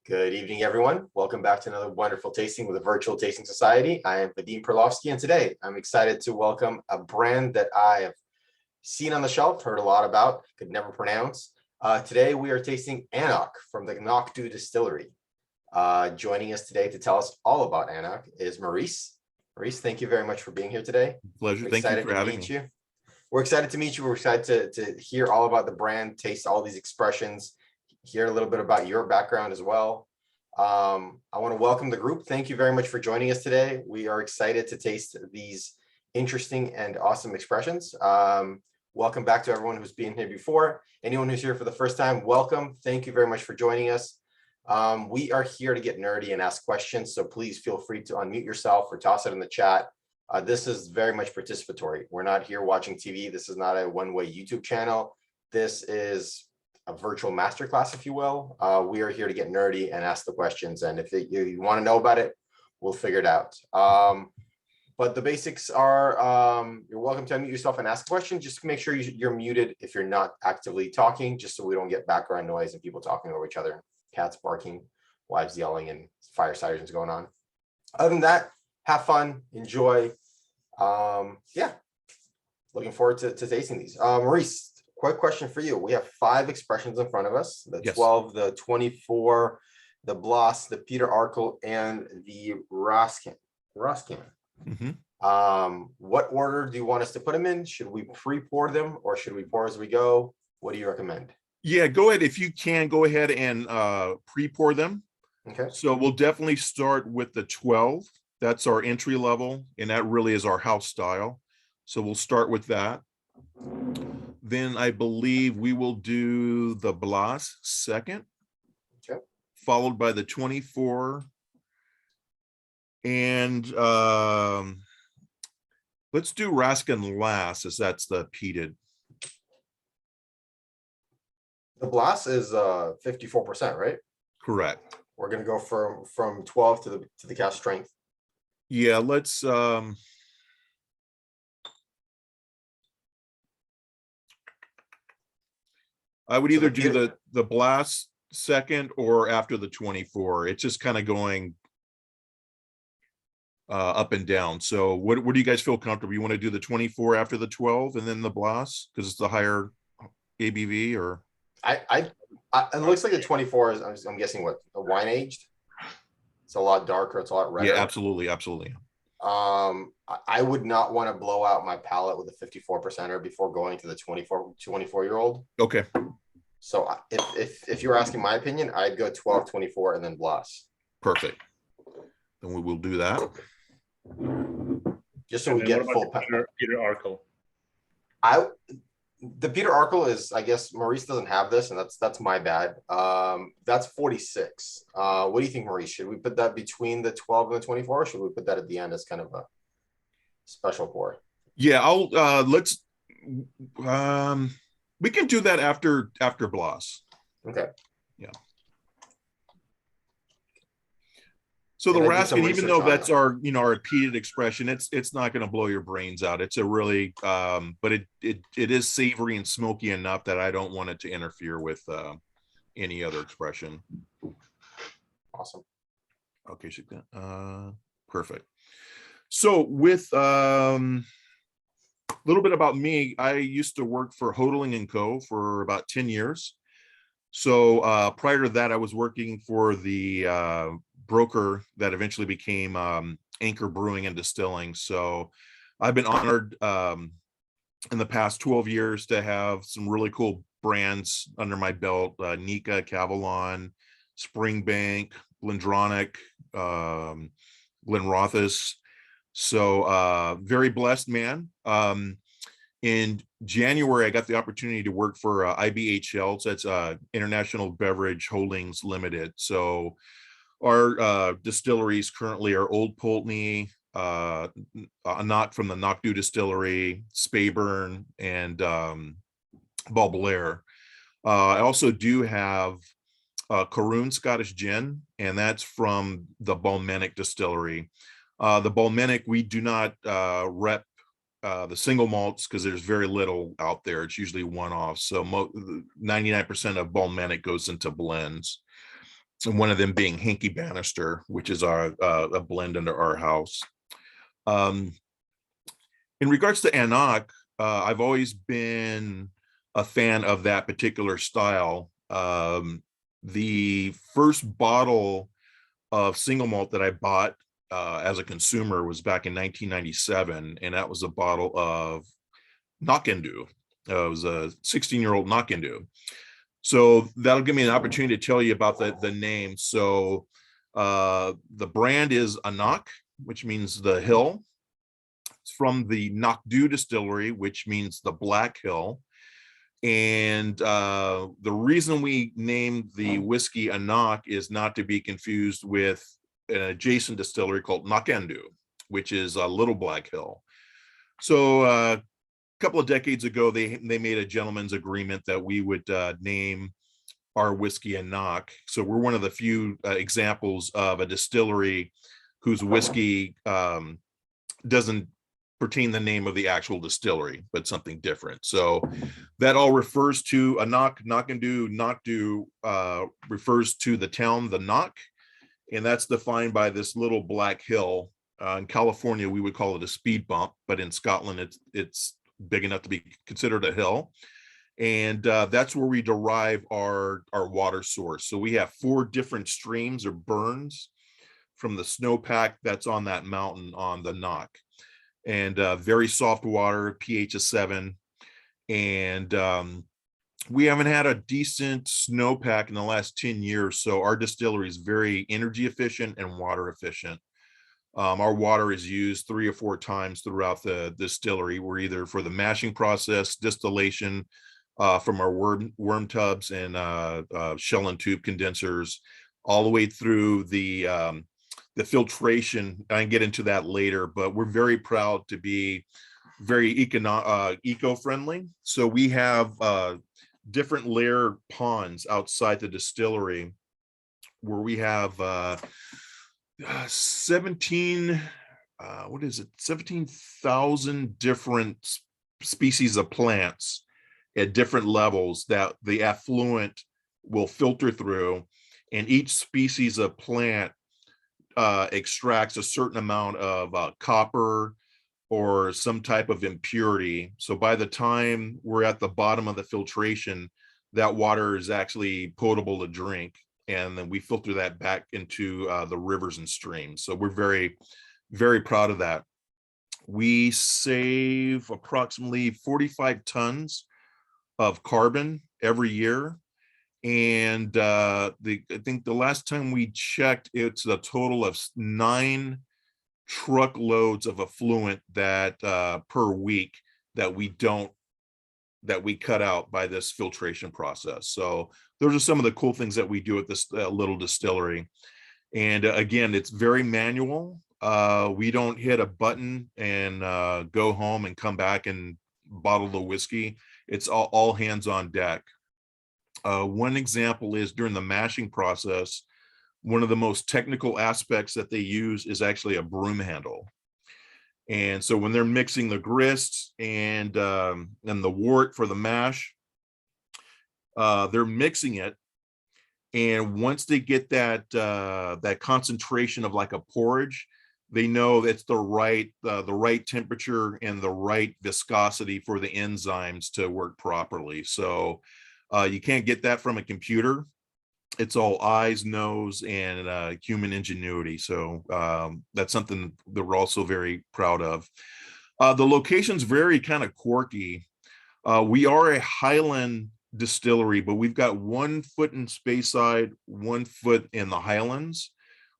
Good evening, everyone. Welcome back to another wonderful tasting with the Virtual Tasting Society. I am Vadim Perlovsky, and today I'm excited to welcome a brand that I have seen on the shelf, heard a lot about, could never pronounce. Today we are tasting anCnoc from the anCnoc Distillery. Joining us today to tell us all about anCnoc is Maurice. Maurice, thank you very much for being here today. Pleasure. Thank you for having me. We're excited to meet you. We're excited to hear all about the brand, taste all these expressions, hear a little bit about your background as well. I want to welcome the group. Thank you very much for joining us today. We are excited to taste these interesting and awesome expressions. Welcome back to everyone who's been here before. Anyone who's here for the first time, welcome. Thank you very much for joining us. We are here to get nerdy and ask questions, so please feel free to unmute yourself or toss it in the chat. This is very much participatory. We're not here watching TV. This is not a one-way YouTube channel. This is a virtual masterclass, if you will. We are here to get nerdy and ask the questions. And if you want to know about it, we'll figure it out. But the basics are, you're welcome to unmute yourself and ask a question. Just make sure you're muted if you're not actively talking, just so we don't get background noise and people talking over each other, cats barking, wives yelling, and fire sirens going on. Other than that, have fun, enjoy. Yeah, looking forward to tasting these. Maurice, quick question for you. We have 5 expressions in front of us: the 12, the 24, the Blas, the Peter Arkel, and the Roskin. What order do you want us to put them in? Should we pre-pour them or should we pour as we go? What do you recommend? Yeah, go ahead. If you can, go ahead and pre-pour them. Okay. So we'll definitely start with the 12. That's our entry level, and that really is our house style. So we'll start with that. Then I believe we will do the Blas second, okay, followed by the 24. And let's do Raskin last, as that's the peated. The Blas is 54%, right? Correct. We're gonna go from 12 to the cast strength. Yeah, let's I would either do the Blas second or after the 24. It's just kind of going up and down. So what do you guys feel comfortable? You want to do the 24 after the 12 and then the Blas because it's the higher ABV? Or it looks like the 24 is, I'm guessing, what, a wine aged? It's a lot darker, it's a lot redder. Yeah, absolutely. I would not want to blow out my palate with a 54%er before going to the 24-year-old. Okay. So if you're asking my opinion, I'd go 12, 24, and then Blas. Perfect. Then we will do that. Just so we get full Peter Arkel. The Peter Arkel is, I guess Maurice doesn't have this, and that's my bad. That's 46. What do you think, Maurice? Should we put that between the 12 and the 24, or should we put that at the end as kind of a special pour? Yeah, I'll let's we can do that after Blas. Okay. Yeah. So the Raskin, even though that's our repeated expression, it's not going to blow your brains out. It's a really, but it is savory and smoky enough that I don't want it to interfere with any other expression. Awesome. Okay, perfect. So with a little bit about me, I used to work for Hodling & Co. for about 10 years. So prior to that, I was working for the broker that eventually became Anchor Brewing and Distilling. So I've been honored in the past 12 years to have some really cool brands under my belt: Nika, Cavalon, Springbank, Glendronach, Glenrothes. So very blessed man. In January, I got the opportunity to work for IBHL. So that's International Beverage Holdings Limited. So our distilleries currently are Old Pulteney, anCnoc from the anCnoc Distillery, Speyburn, and Balbelair. I also do have Caroon Scottish Gin, and that's from the Balmenic Distillery. The Balmenic, we do not rep the single malts because there's very little out there. It's usually one-off. So 99% of Balmenic goes into blends. and one of them being Hinky Bannister, which is our a blend under our house. Um, in regards to anCnoc, I've always been a fan of that particular style. The first bottle of single malt that I bought as a consumer was back in 1997, and that was a bottle of anCnoc. It was a 16-year-old anCnoc. So that'll give me an opportunity to tell you about the name. So the brand is anCnoc, which means the hill. It's from the Knockdo distillery, which means the Black Hill. And the reason we named the whiskey anCnoc is not to be confused with an adjacent distillery called Knockendo, which is a Little Black Hill. So a couple of decades ago, they made a gentleman's agreement that we would name our whiskey anCnoc. So we're one of the few examples of a distillery whose whiskey doesn't pertain the name of the actual distillery, but something different. So that all refers to anCnoc, Knockdo refers to the town, the Knock, and that's defined by this little black hill. In California, we would call it a speed bump, but in Scotland, it's big enough to be considered a hill. And that's where we derive our water source. So we have 4 different streams or burns from the snowpack that's on that mountain on the Knock. And very soft water, pH of 7. And we haven't had a decent snowpack in the last 10 years. So our distillery is very energy efficient and water efficient. Our water is used 3 or 4 times throughout the distillery. We're either for the mashing process, distillation from our worm tubs and shell and tube condensers, all the way through the filtration. I can get into that later, but we're very proud to be very eco-friendly. So we have different layer ponds outside the distillery where we have 17,000 different species of plants at different levels that the effluent will filter through, and each species of plant extracts a certain amount of copper or some type of impurity. So by the time we're at the bottom of the filtration, that water is actually potable to drink. And then we filter that back into the rivers and streams. So we're very, very proud of that. We save approximately 45 tons of carbon every year. And I think the last time we checked, it's a total of 9 truckloads of effluent that per week that we cut out by this filtration process. So those are some of the cool things that we do at this little distillery. And again, it's very manual. We don't hit a button and go home and come back and bottle the whiskey. It's all hands on deck. One example is during the mashing process, one of the most technical aspects that they use is actually a broom handle. And so when they're mixing the grist and the wort for the mash, they're mixing it. And once they get that concentration of like a porridge, they know that's the right temperature and the right viscosity for the enzymes to work properly. So you can't get that from a computer. It's all eyes, nose, and human ingenuity. So that's something that we're also very proud of. The location's very kind of quirky. We are a Highland distillery, but we've got 1 foot in Speyside, 1 foot in the Highlands.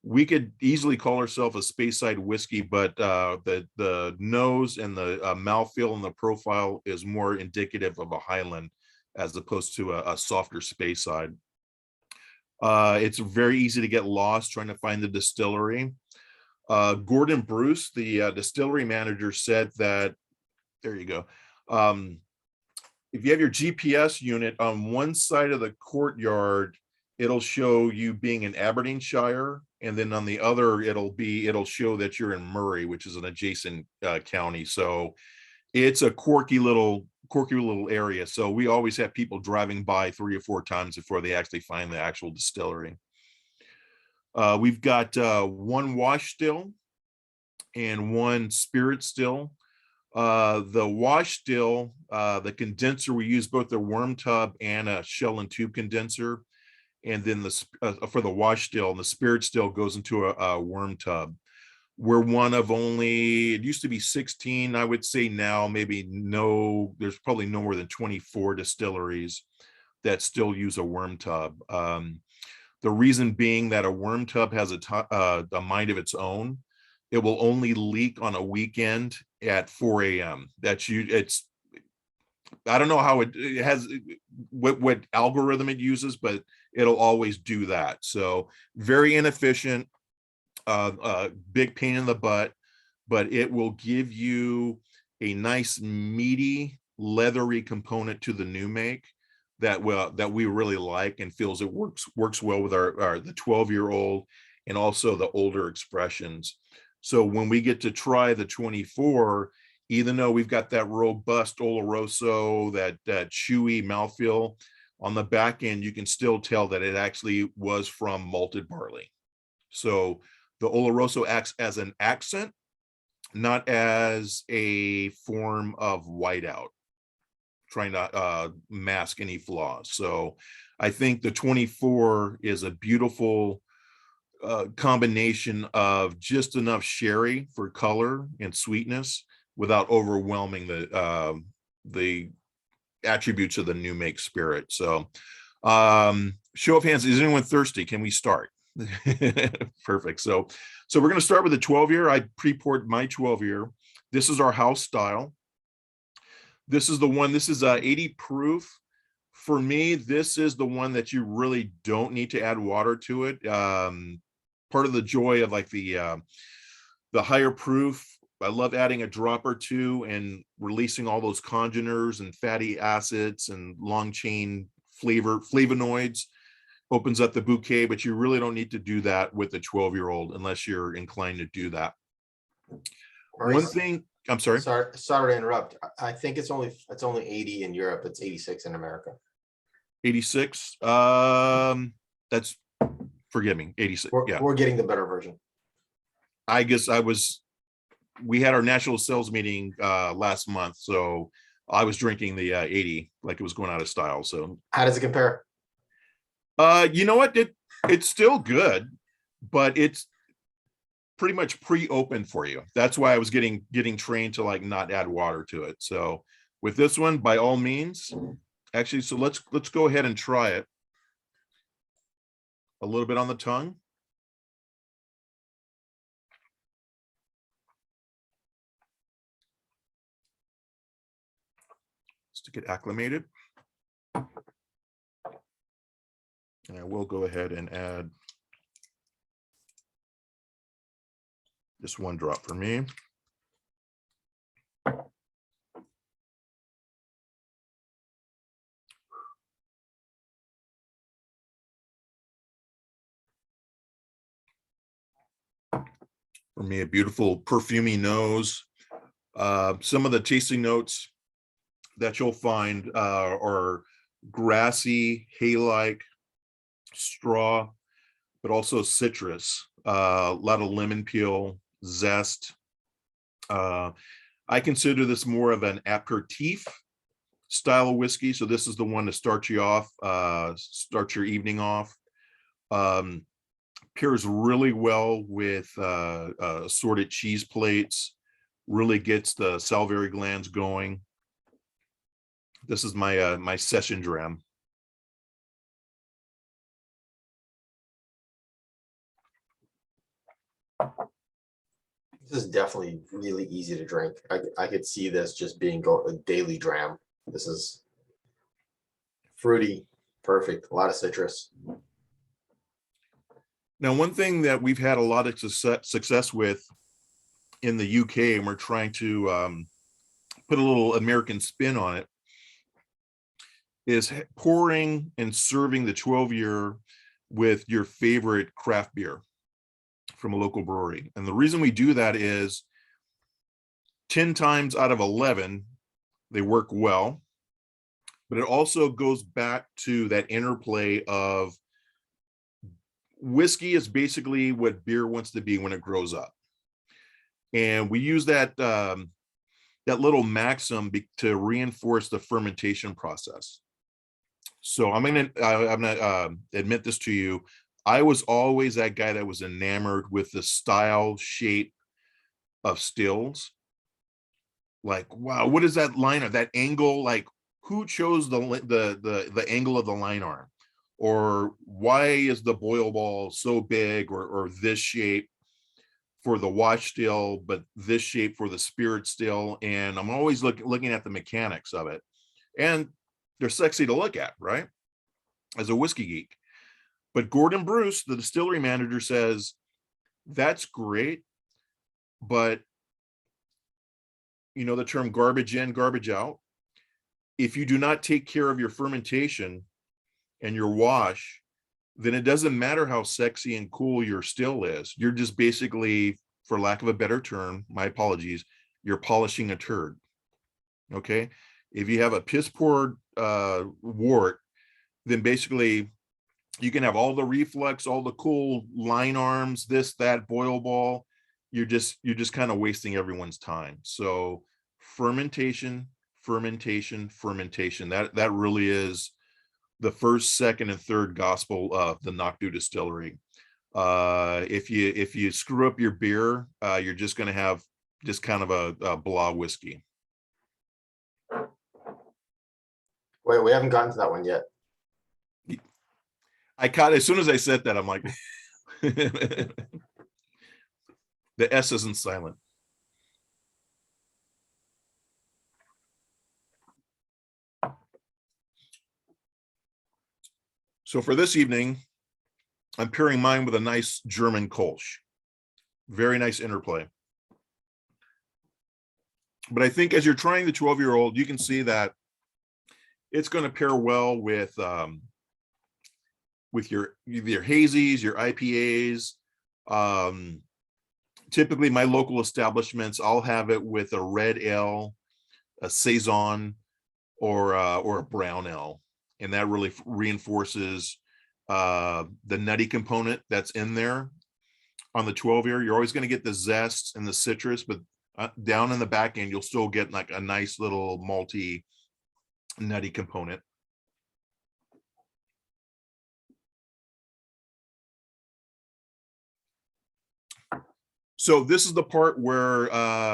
We could easily call ourselves a Speyside whiskey, but the nose and the mouthfeel and the profile is more indicative of a Highland as opposed to a softer Speyside. It's very easy to get lost trying to find the distillery. Gordon Bruce, the distillery manager, said that, there you go. If you have your GPS unit on one side of the courtyard, it'll show you being in Aberdeenshire, and then on the other, it'll show that you're in Murray, which is an adjacent county. So it's a quirky little area. So we always have people driving by 3 or 4 times before they actually find the actual distillery. We've got one wash still and one spirit still. The wash still, the condenser, we use both a worm tub and a shell and tube condenser. And then for the wash still, and the spirit still goes into a worm tub. We're one of only, it used to be 16, I would say now there's probably no more than 24 distilleries that still use a worm tub. The reason being that a worm tub has a mind of its own. It will only leak on a weekend at 4 a.m. I don't know how it has, what algorithm it uses, but it'll always do that. So very inefficient, big pain in the butt, but it will give you a nice meaty, leathery component to the new make that we really like and feels it works well with the 12-year-old and also the older expressions. So when we get to try the 24, even though we've got that robust Oloroso, that chewy mouthfeel, on the back end, you can still tell that it actually was from malted barley. So the Oloroso acts as an accent, not as a form of whiteout, trying to mask any flaws. So I think the 24 is a beautiful combination of just enough sherry for color and sweetness without overwhelming the attributes of the new make spirit. So show of hands, is anyone thirsty? Can we start? Perfect. So we're going to start with the 12-year. I pre-poured my 12-year. This is our house style. This is the one, this is 80 proof. For me, this is the one that you really don't need to add water to it. Part of the joy of like the higher proof, I love adding a drop or two and releasing all those congeners and fatty acids and long chain flavonoids. Opens up the bouquet, but you really don't need to do that with a 12-year-old unless you're inclined to do that. Maurice, one thing, I'm sorry. Sorry to interrupt. I think it's only 80 in Europe. It's 86 in America. 86. That's, forgive me, 86. We're getting the better version. I guess we had our national sales meeting last month, so I was drinking the 80 like it was going out of style. So how does it compare? You know what? It's still good, but it's pretty much pre-opened for you. That's why I was getting trained to like not add water to it. So with this one, by all means, actually, so let's go ahead and try it. A little bit on the tongue. Just to get acclimated. And I will go ahead and add just one drop for me. For me, a beautiful perfumey nose. Some of the tasting notes that you'll find are grassy, hay-like, straw, but also citrus, a lot of lemon peel, zest. I consider this more of an aperitif style of whiskey. So this is the one to start you off, start your evening off. Pairs really well with assorted cheese plates, really gets the salivary glands going. This is my my session dram. This is definitely really easy to drink. I could see this just being a daily dram. This is fruity, perfect, a lot of citrus. Now, one thing that we've had a lot of success with in the UK, and we're trying to put a little American spin on it, is pouring and serving the 12-year with your favorite craft beer from a local brewery. And the reason we do that is 10 times out of 11, they work well, but it also goes back to that interplay of whiskey is basically what beer wants to be when it grows up. And we use that that little maxim to reinforce the fermentation process. So I'm gonna admit this to you. I was always that guy that was enamored with the style, shape of stills. Like, wow, what is that liner, that angle? Like, who chose the angle of the line arm? Or why is the boil ball so big, or this shape for the wash still, but this shape for the spirit still? And I'm always looking at the mechanics of it. And they're sexy to look at, right? As a whiskey geek. But Gordon Bruce, the distillery manager, says, that's great, but you know the term garbage in, garbage out. If you do not take care of your fermentation and your wash, then it doesn't matter how sexy and cool your still is. You're just basically, for lack of a better term, my apologies, you're polishing a turd. Okay. If you have a piss poor wort, then basically you can have all the reflux, all the cool line arms, this, that, boil ball. You're just kind of wasting everyone's time. So fermentation, fermentation, fermentation. That really is the first, second, and third gospel of the NCnoc distillery. If you screw up your beer, you're just going to have just kind of a blah whiskey. Wait, we haven't gotten to that one yet. I caught as soon as I said that, I'm like, the S isn't silent. So for this evening, I'm pairing mine with a nice German Kolsch. Very nice interplay. But I think as you're trying the 12-year-old, you can see that it's going to pair well with your hazies, your IPAs. Typically, my local establishments, I'll have it with a red ale, a saison, or a brown ale, and that really reinforces the nutty component that's in there. On the 12-year, you're always going to get the zest and the citrus, but down in the back end, you'll still get like a nice little malty, nutty component. So this is the part where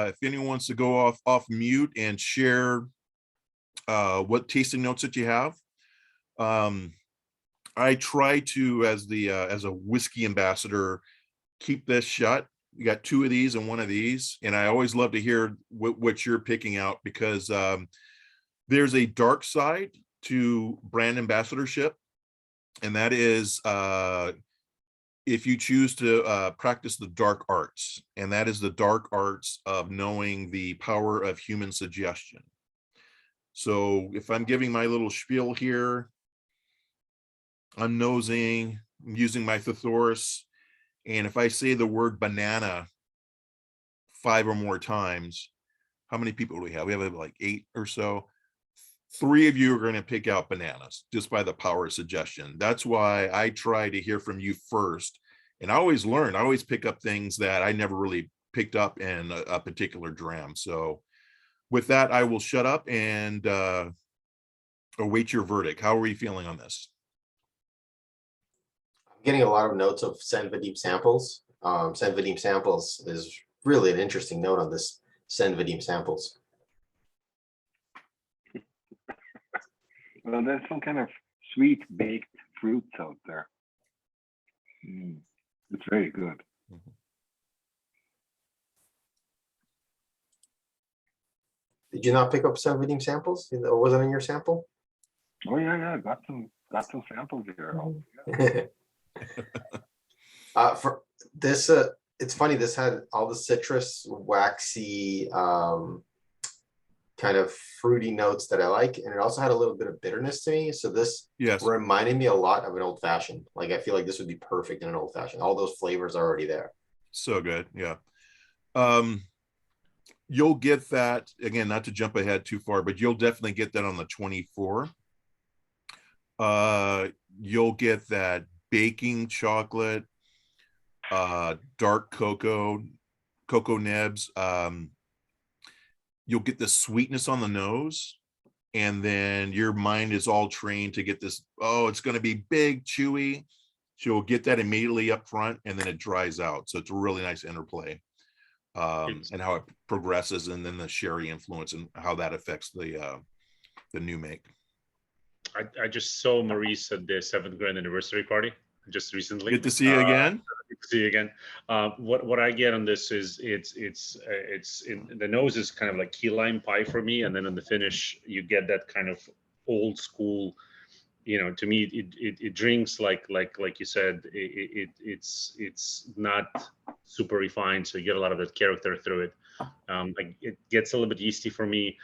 if anyone wants to go off mute and share what tasting notes that you have. I try to, as a whiskey ambassador, keep this shut. You got two of these and one of these, and I always love to hear what you're picking out, because there's a dark side to brand ambassadorship, and that is if you choose to practice the dark arts, and that is the dark arts of knowing the power of human suggestion. So if I'm giving my little spiel here, I'm nosing, I'm using my thesaurus, and if I say the word banana 5 or more times, how many people do we have? We have like 8 or so. 3 of you are going to pick out bananas just by the power of suggestion. That's why I try to hear from you first. And I always learn, I always pick up things that I never really picked up in a particular dram. So with that, I will shut up and await your verdict. How are you feeling on this? I'm getting a lot of notes of Sen Vadim samples. Sen Vadim samples is really an interesting note on this Sen Vadim samples. Well, there's some kind of sweet baked fruits out there. It's very good. Did you not pick up Sen Vadim samples? Or was it in your sample? Oh yeah, got some samples here. For this, it's funny. This had all the citrus, waxy, kind of fruity notes that I like, and it also had a little bit of bitterness to me. So this reminded me a lot of an old fashioned. Like I feel like this would be perfect in an old fashioned. All those flavors are already there. So good, yeah. You'll get that again. Not to jump ahead too far, but you'll definitely get that on the 24. You'll get that baking chocolate, dark cocoa nibs. You'll get the sweetness on the nose, and then your mind is all trained to get this, oh, it's going to be big, chewy. So you'll get that immediately up front, and then it dries out. So it's a really nice interplay, and how it progresses, and then the sherry influence and how that affects the new make. I just saw Maurice at the 7th grand anniversary party just recently. Good to see you again. Good to see you again. What I get on this is it's the nose is kind of like key lime pie for me, and then on the finish you get that kind of old school. You know, to me, it drinks like you said. It's not super refined, so you get a lot of that character through it. Like it gets a little bit yeasty for me,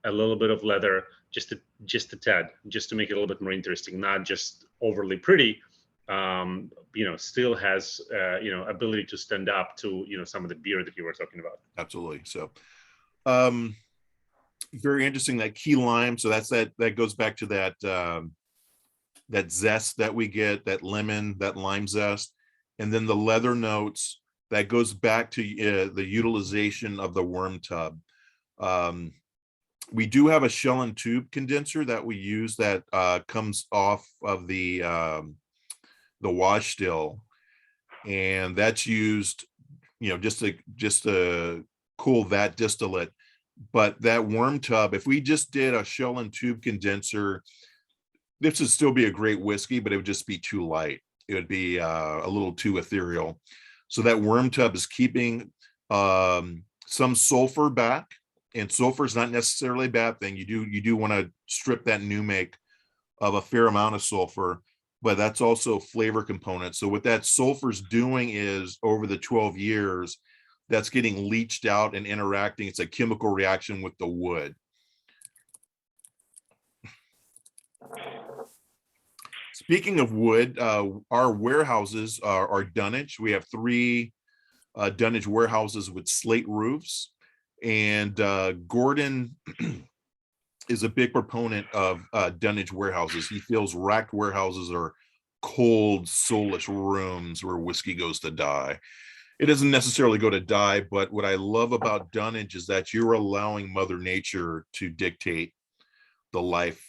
a little bit of leather, just a tad, just to make it a little bit more interesting, not just overly pretty. You know, still has you know, ability to stand up to, you know, some of the beer that you were talking about. Absolutely. So, very interesting, that key lime. So that goes back to that that zest that we get, that lemon, that lime zest, and then the leather notes. That goes back to the utilization of the worm tub. We do have a shell and tube condenser that we use that comes off of the wash still, and that's used, you know, just to cool that distillate. But that worm tub, if we just did a shell and tube condenser, this would still be a great whiskey, but it would just be too light. It would be a little too ethereal. So that worm tub is keeping some sulfur back, and sulfur is not necessarily a bad thing. You do want to strip that new make of a fair amount of sulfur, but that's also flavor component. So what that sulfur's doing is, over the 12 years, that's getting leached out and interacting. It's a chemical reaction with the wood. Speaking of wood, our warehouses are dunnage. We have 3 dunnage warehouses with slate roofs, and Gordon is a big proponent of dunnage warehouses. He feels racked warehouses are cold, soulless rooms where whiskey goes to die. It doesn't necessarily go to die, but what I love about dunnage is that you're allowing Mother Nature to dictate the life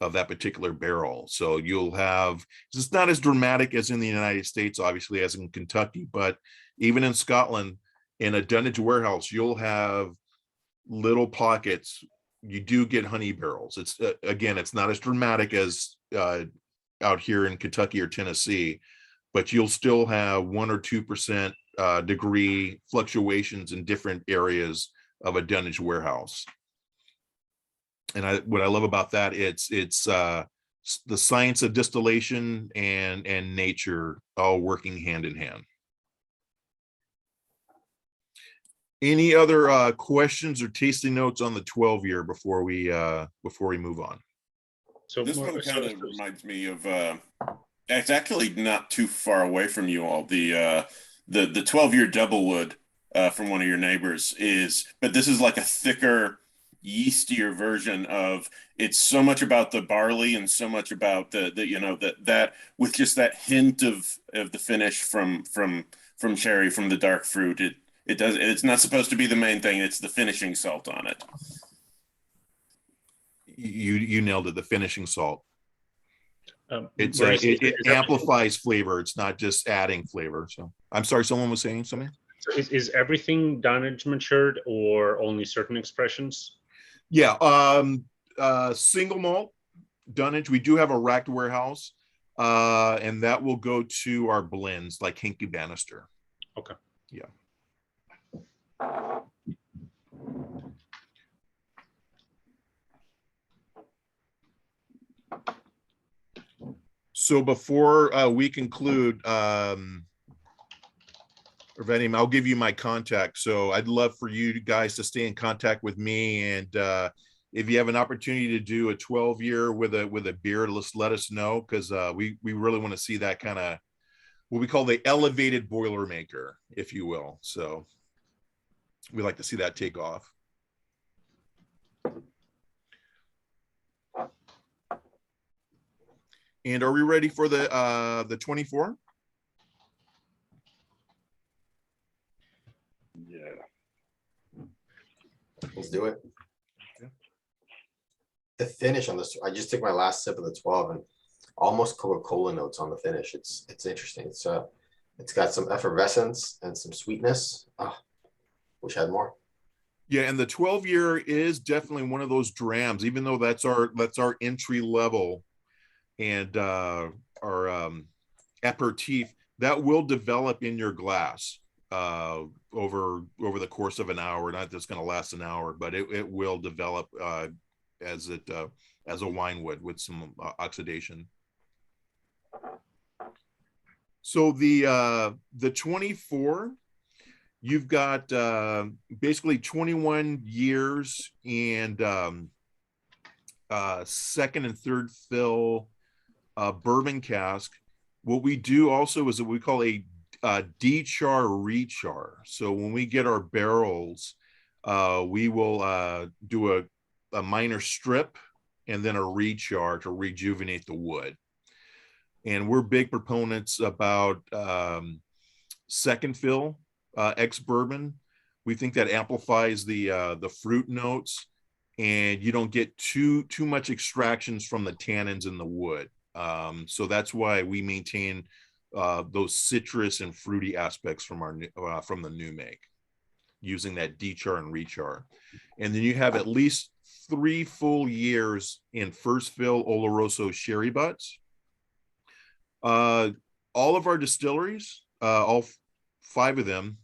of that particular barrel. So you'll have, it's not as dramatic as in the United States, obviously, as in Kentucky, but even in Scotland, in a dunnage warehouse, you'll have little pockets. You do get honey barrels. It's again, it's not as dramatic as out here in Kentucky or Tennessee, but you'll still have 1 or 2% degree fluctuations in different areas of a dunnage warehouse. And what I love about that, it's the science of distillation and nature all working hand in hand. Any other questions or tasting notes on the 12-year before we move on? So This one kind of reminds me of it's actually not too far away from you all. The 12-year Doublewood from one of your neighbors but this is like a thicker, yeastier version of, it's so much about the barley and so much about the you know, that with just that hint of the finish from cherry, from the dark fruit. It's not supposed to be the main thing. It's the finishing salt on it. You nailed it. The finishing salt. Maurice, It amplifies flavor. It's not just adding flavor. So I'm sorry, someone was saying something. So is everything dunnage matured or only certain expressions? Yeah, single malt dunnage. We do have a racked warehouse, and that will go to our blends like Hinky Bannister. Okay. Yeah. So before we conclude, Vadim, I'll give you my contact. So I'd love for you guys to stay in contact with me, and if you have an opportunity to do a 12-year with a beer, let us know, because we really want to see that kind of what we call the elevated Boilermaker, if you will. So we like to see that take off. And are we ready for the 24? Yeah. Let's do it. Okay. The finish on this, I just took my last sip of the 12 and almost Coca-Cola notes on the finish. It's interesting. It's got some effervescence and some sweetness. Ah, wish I had more. Yeah, and the 12-year is definitely one of those drams, even though that's our entry level and our aperitif, that will develop in your glass over the course of an hour. Not just going to last an hour, but it will develop as a wine would with some oxidation. So the 24, you've got basically 21 years and second and third fill bourbon cask. What we do also is what we call a de-char re-char. So when we get our barrels, we will do a minor strip and then a re-char to rejuvenate the wood. And we're big proponents about second fill ex-bourbon. We think that amplifies the fruit notes, and you don't get too much extractions from the tannins in the wood. So that's why we maintain those citrus and fruity aspects from from the new make, using that de-char and re-char. And then you have at least 3 full years in first fill Oloroso sherry butts. All of our distilleries, all 5 of them,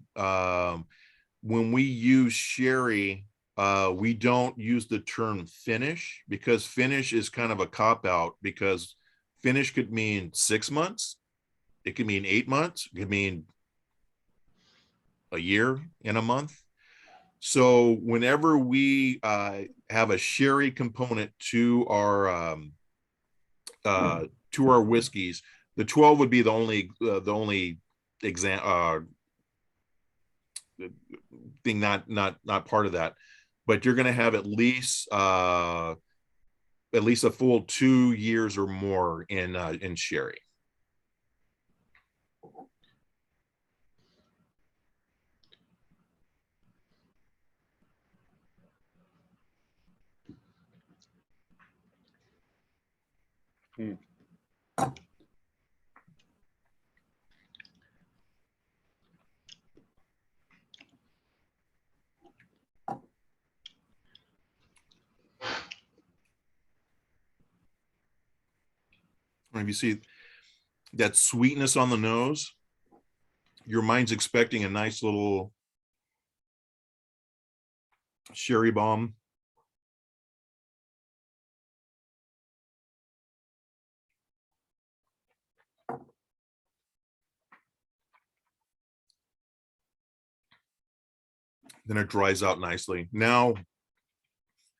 when we use sherry, we don't use the term finish, because finish is kind of a cop-out, because finish could mean 6 months, it could mean 8 months, it could mean a year and a month. So whenever we have a sherry component to our whiskeys, the 12 would be the only thing not part of that, but you're going to have at least a full 2 years or more in sherry. Hmm. If you see that sweetness on the nose, your mind's expecting a nice little sherry bomb. Then it dries out nicely. Now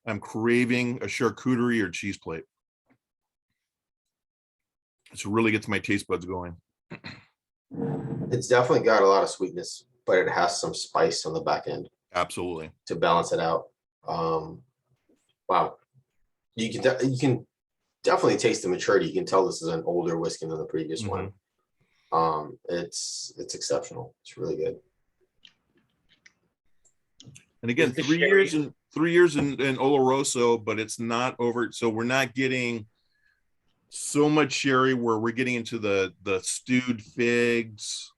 I'm craving a charcuterie or cheese plate. It really gets my taste buds going. It's definitely got a lot of sweetness, but it has some spice on the back end Absolutely. to balance it out. Wow. You can definitely taste the maturity. You can tell this is an older whiskey than the previous one. It's exceptional. It's really good. And again, Is the 3 years and 3 years in Oloroso, but it's not over. So we're not getting so much sherry where we're getting into the stewed figs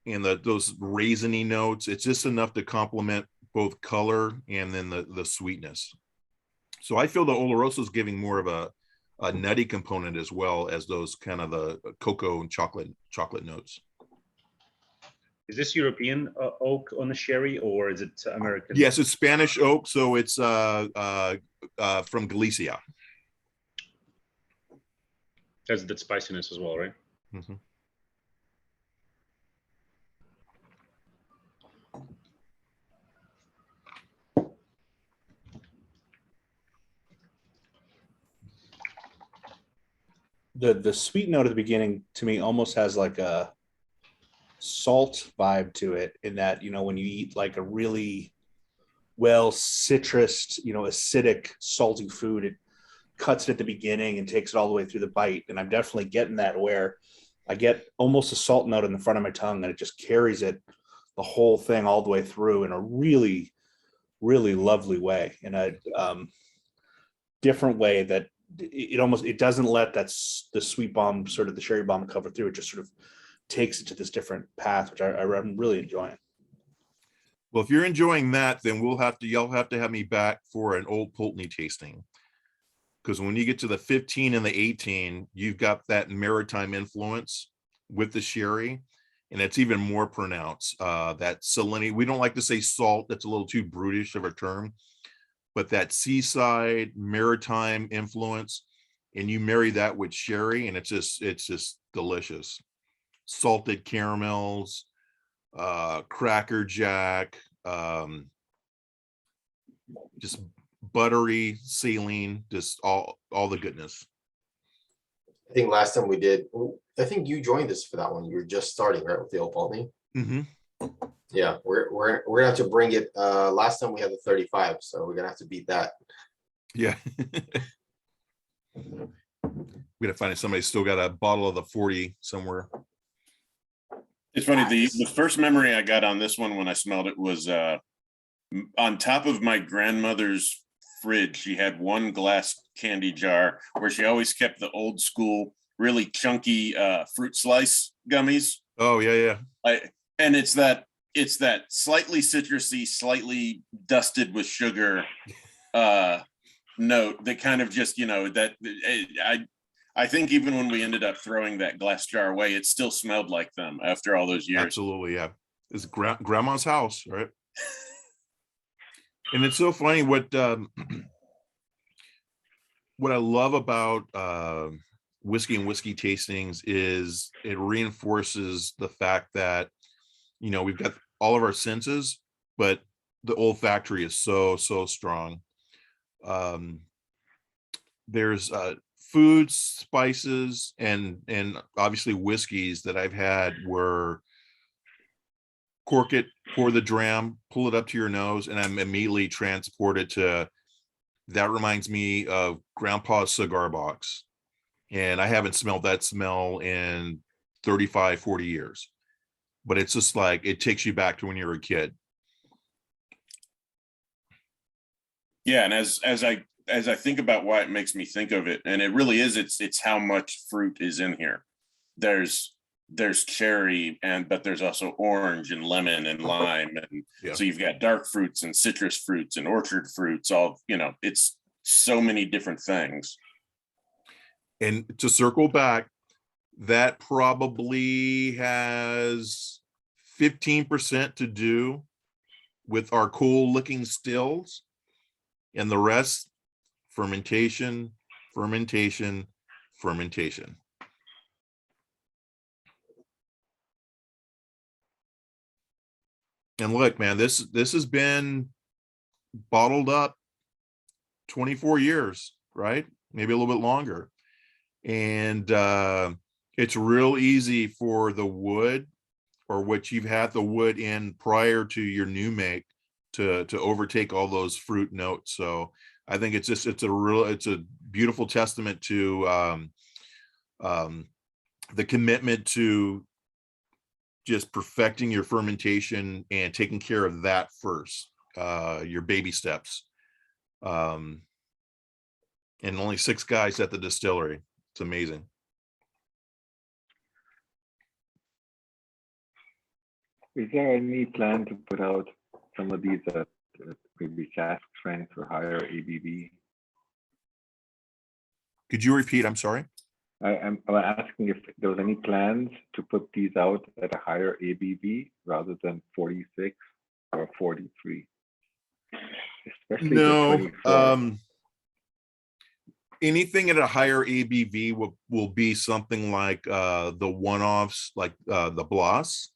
and those raisiny notes. It's just enough to complement both color and then the sweetness. So I feel the Oloroso is giving more of a nutty component as well as those kind of the cocoa and chocolate notes. Is this European oak on the sherry, or is it American? Yes, it's Spanish oak, so it's from Galicia. Has that spiciness as well, right? Mm-hmm. The sweet note at the beginning to me almost has like a salt vibe to it, in that, when you eat like a really well citrused, acidic, salty food, it cuts it at the beginning and takes it all the way through the bite. And I'm definitely getting that where I get almost a salt note in the front of my tongue and it just carries it the whole thing all the way through in a really, really lovely way, in a different way that it doesn't let the sweet bomb, sort of the cherry bomb, cover through. It just sort of takes it to this different path, which I'm really enjoying. Well, if you're enjoying that, then y'all have to have me back for an Old Pulteney tasting. Because when you get to the 15 and the 18, you've got that maritime influence with the sherry, and it's even more pronounced. That salinity, we don't like to say salt, that's a little too brutish of a term, but that seaside maritime influence, and you marry that with sherry, and it's just delicious. Salted caramels, Cracker Jack, just buttery saline, just all the goodness. I think last time we did, I think you joined us for that one. You were just starting, right, with the Old Pulteney? Yeah, we're gonna have to bring it. Last time we had the 35, so we're gonna have to beat that. Yeah. We're gonna find somebody still got a bottle of the 40 somewhere. It's funny, the first memory I got on this one when I smelled it was on top of my grandmother's fridge. She had one glass candy jar where she always kept the old school, really chunky fruit slice gummies. Oh yeah, and it's that slightly citrusy, slightly dusted with sugar note that kind of just, that I think even when we ended up throwing that glass jar away, it still smelled like them after all those years. Absolutely, yeah. It's grandma's house, right? And it's so funny what I love about whiskey and whiskey tastings is it reinforces the fact that, we've got all of our senses, but the olfactory is so strong. There's foods, spices, and obviously whiskeys that I've had where cork it, pour the dram, pull it up to your nose, and I'm immediately transported to, that reminds me of grandpa's cigar box. And I haven't smelled that smell in 35, 40 years. But it's just like, it takes you back to when you were a kid. Yeah, and as I think about why it makes me think of it, and it really is, it's how much fruit is in here. There's cherry, but there's also orange and lemon and lime, and so you've got dark fruits and citrus fruits and orchard fruits. All, it's so many different things. And to circle back, that probably has 15% to do with our cool looking stills, and the rest fermentation. And look, man, this has been bottled up 24 years, right? Maybe a little bit longer. And it's real easy for the wood, or what you've had the wood in prior to your new make, to overtake all those fruit notes. So I think it's a beautiful testament to the commitment to just perfecting your fermentation and taking care of that first, your baby steps. And only 6 guys at the distillery. It's amazing. Is there any plan to put out some of these at maybe cask strength or higher ABV? Could you repeat? I'm sorry. I'm asking if there was any plans to put these out at a higher ABV rather than 46 or 43. Especially No. the 24. Anything at a higher ABV will be something like the one-offs, like the Bloss.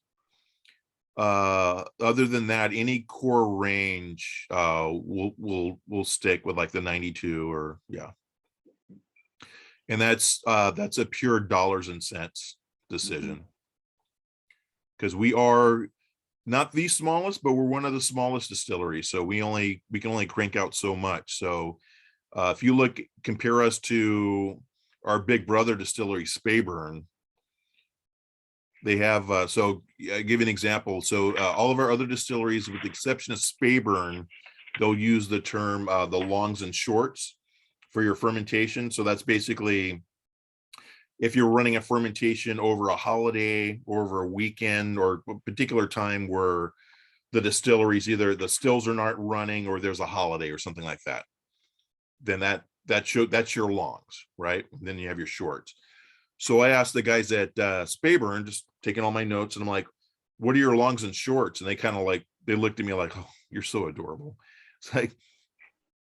Other than that, any core range we'll stick with like the 92 or and that's a pure dollars and cents decision, because we are not the smallest, but we're one of the smallest distilleries, so we can only crank out so much. So If you compare us to our big brother distillery, Speyburn, they have, so I give you an example. So all of our other distilleries, with the exception of Speyburn, they'll use the term the longs and shorts for your fermentation. So that's basically if you're running a fermentation over a holiday or over a weekend or a particular time where the distilleries, either the stills are not running or there's a holiday or something like that, then that's your longs, right? And then you have your shorts. So I asked the guys at Speyburn, just taking all my notes, and I'm like, what are your longs and shorts? And they kind of like, they looked at me like, oh, you're so adorable. It's like,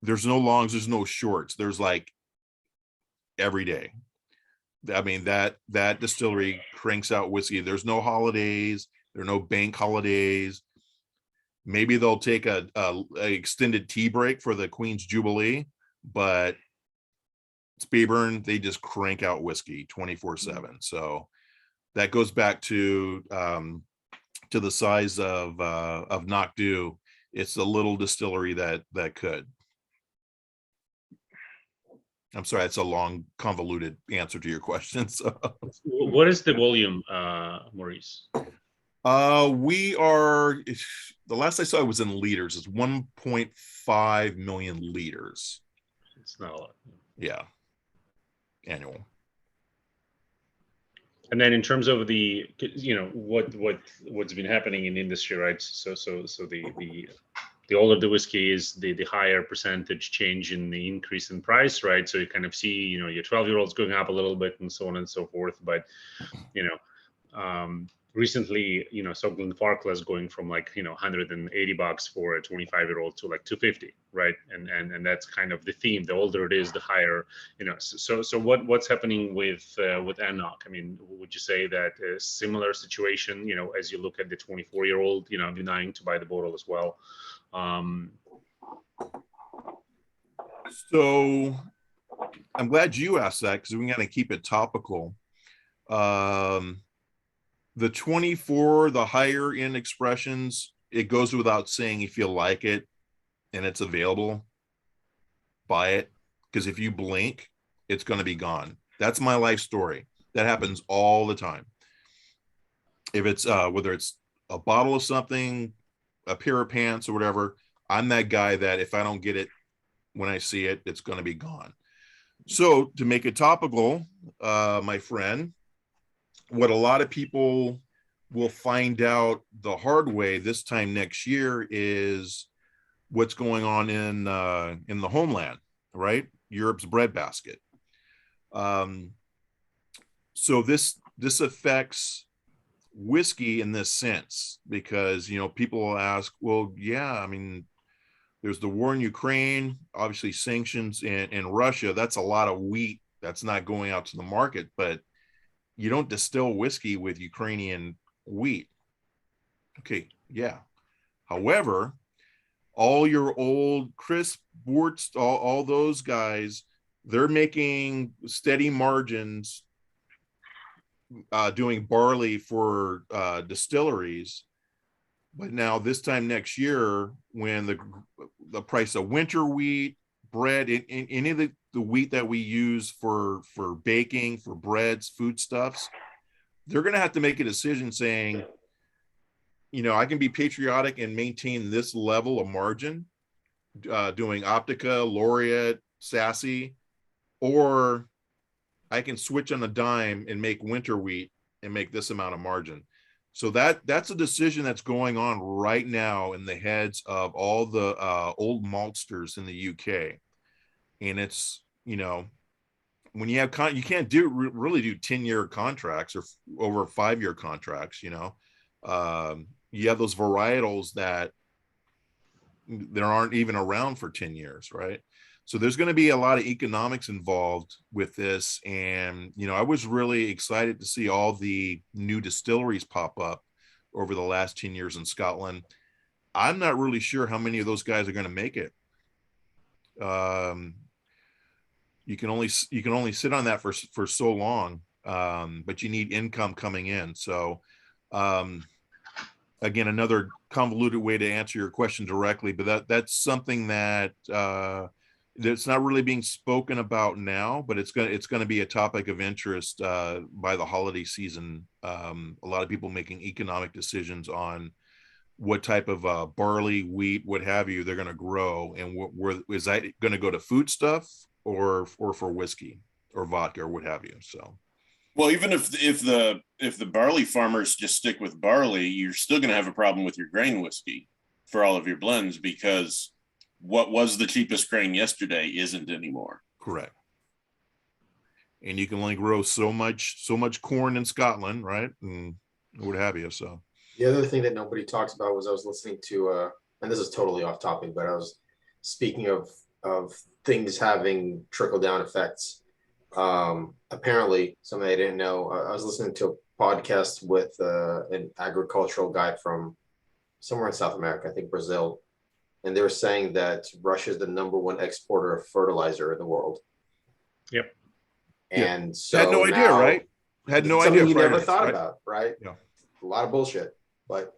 there's no longs, there's no shorts. There's like every day. I mean, that distillery cranks out whiskey. There's no holidays. There are no bank holidays. Maybe they'll take a extended tea break for the Queen's Jubilee, but Speyburn, they just crank out whiskey 24/7. So that goes back to the size of anCnoc. It's a little distillery that could. I'm sorry, it's a long, convoluted answer to your question. So What is the volume, Maurice? we are, the last I saw it was in liters. It's 1.5 million liters. It's not a lot. Yeah. Annual. And then in terms of the, what's been happening in the industry, right? So the older the whiskey is, the higher percentage change in the increase in price, right? So you kind of see, your 12-year-olds going up a little bit and so on and so forth. But, recently, so Glenfarclas going from like, $180 for a 25-year-old to like 250, right? And that's kind of the theme. The older it is, the higher, so what's happening with anCnoc? I mean, would you say that a similar situation, as you look at the 24-year-old, denying to buy the bottle as well? So I'm glad you asked that, because we got to keep it topical. The 24, the higher end expressions, it goes without saying, if you like it and it's available, buy it. Because if you blink, it's going to be gone. That's my life story. That happens all the time. If it's whether it's a bottle of something, a pair of pants or whatever, I'm that guy that if I don't get it when I see it, it's going to be gone. So to make it topical, my friend, what a lot of people will find out the hard way this time next year is what's going on in the homeland, right? Europe's breadbasket. So this affects whiskey in this sense, because people will ask, well, yeah, I mean, there's the war in Ukraine, obviously sanctions in Russia. That's a lot of wheat that's not going out to the market, but you don't distill whiskey with Ukrainian wheat. Okay, yeah. However, all your old Chris Bortz, all those guys, they're making steady margins doing barley for distilleries. But now this time next year, when the price of winter wheat, bread, in any of the wheat that we use for baking, for breads, foodstuffs, they're going to have to make a decision saying, I can be patriotic and maintain this level of margin doing Optica, Laureate, Sassy, or I can switch on a dime and make winter wheat and make this amount of margin. So that's a decision that's going on right now in the heads of all the old maltsters in the UK. And it's, when you have, you can't really do 10-year contracts or over 5-year contracts, you have those varietals that aren't even around for 10 years, right? So there's going to be a lot of economics involved with this. And, I was really excited to see all the new distilleries pop up over the last 10 years in Scotland. I'm not really sure how many of those guys are going to make it. You can only sit on that for so long, but you need income coming in. So, again, another convoluted way to answer your question directly, but that's something that It's not really being spoken about now, but it's gonna be a topic of interest by the holiday season. A lot of people making economic decisions on what type of barley, wheat, what have you, they're going to grow, and where is that going to go to food stuff or for whiskey or vodka or what have you. So, well, even if the barley farmers just stick with barley, you're still going to have a problem with your grain whiskey for all of your blends, because what was the cheapest grain yesterday isn't anymore. correct. And you can only grow so much corn in Scotland, right? And what have you. So The other thing that nobody talks about was I was listening to, and this is totally off topic, but I was speaking of things having trickle down effects. Apparently, something I didn't know. I was listening to a podcast with an agricultural guy from somewhere in South America, I think Brazil, and they were saying that Russia is the #1 exporter of fertilizer in the world. Yep. And so had no idea, now, right? Had no something idea. you never Fridays, thought right? about, right? Yeah. A lot of bullshit, but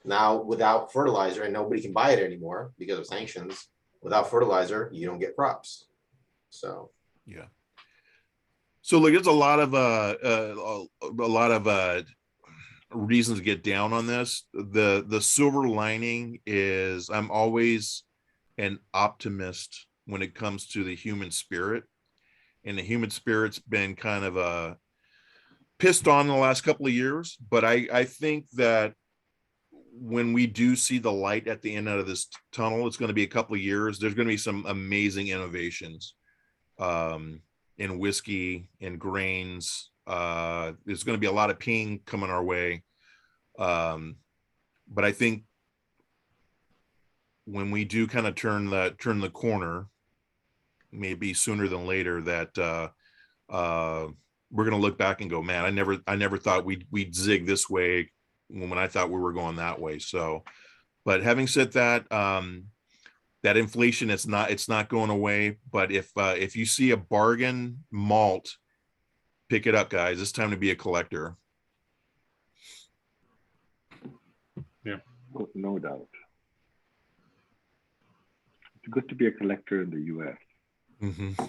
now without fertilizer, and nobody can buy it anymore because of sanctions. Without fertilizer, you don't get crops. So Yeah. So like, there's a lot of reasons to get down on this. The silver lining is I'm always an optimist when it comes to the human spirit, and the human spirit's been kind of pissed on the last couple of years, but I think that when we do see the light at the end of this tunnel, it's going to be a couple of years. There's going to be some amazing innovations in whiskey, in grains. There's going to be a lot of ping coming our way. But I think when we do kind of turn the corner, maybe sooner than later, that we're going to look back and go, man, I never thought we'd zig this way when I thought we were going that way. So, but having said that, that inflation, it's not going away. But if you see a bargain malt, pick it up, guys. It's time to be a collector. Yeah. No doubt. It's good to be a collector in the US. Mm-hmm.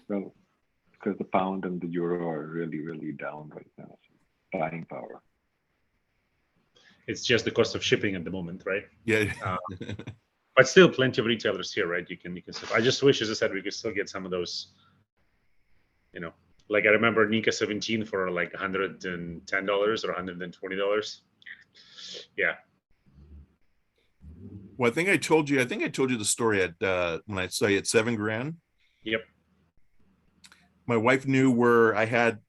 Well, because the pound and the euro are really, really down right now. So buying power. It's just the cost of shipping at the moment, right? Yeah. But still plenty of retailers here, right? You can I just wish, as I said, we could still get some of those, like I remember Nika 17 for like $110 or $120. Yeah. Well, I think I told you the story at when I saw you at $7,000. Yep. My wife knew where I had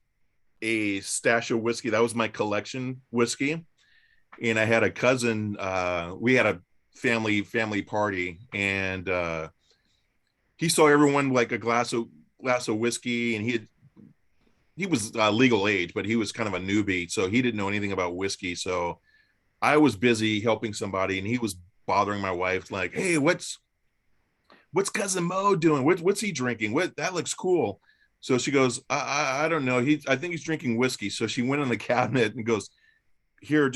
a stash of whiskey. That was my collection whiskey. And I had a cousin, we had a family party, and he saw everyone like a glass of whiskey, and he was legal age, but he was kind of a newbie, so he didn't know anything about whiskey. So I was busy helping somebody, and he was bothering my wife, like, hey, what's cousin Mo doing? What's he drinking? That looks cool. So she goes, I don't know. I think he's drinking whiskey. So she went in the cabinet and goes, here,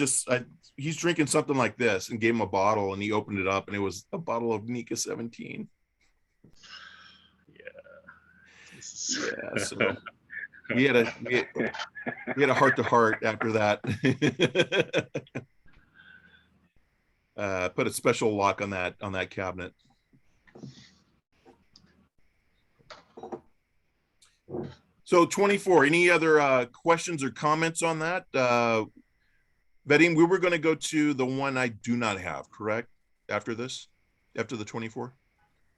he's drinking something like this, and gave him a bottle, and he opened it up, and it was a bottle of Nika 17. Yeah. So we had a heart to heart after that. Put a special lock on that cabinet. So 24, any other questions or comments on that? Vadim, we were going to go to the one I do not have, correct? After the 24?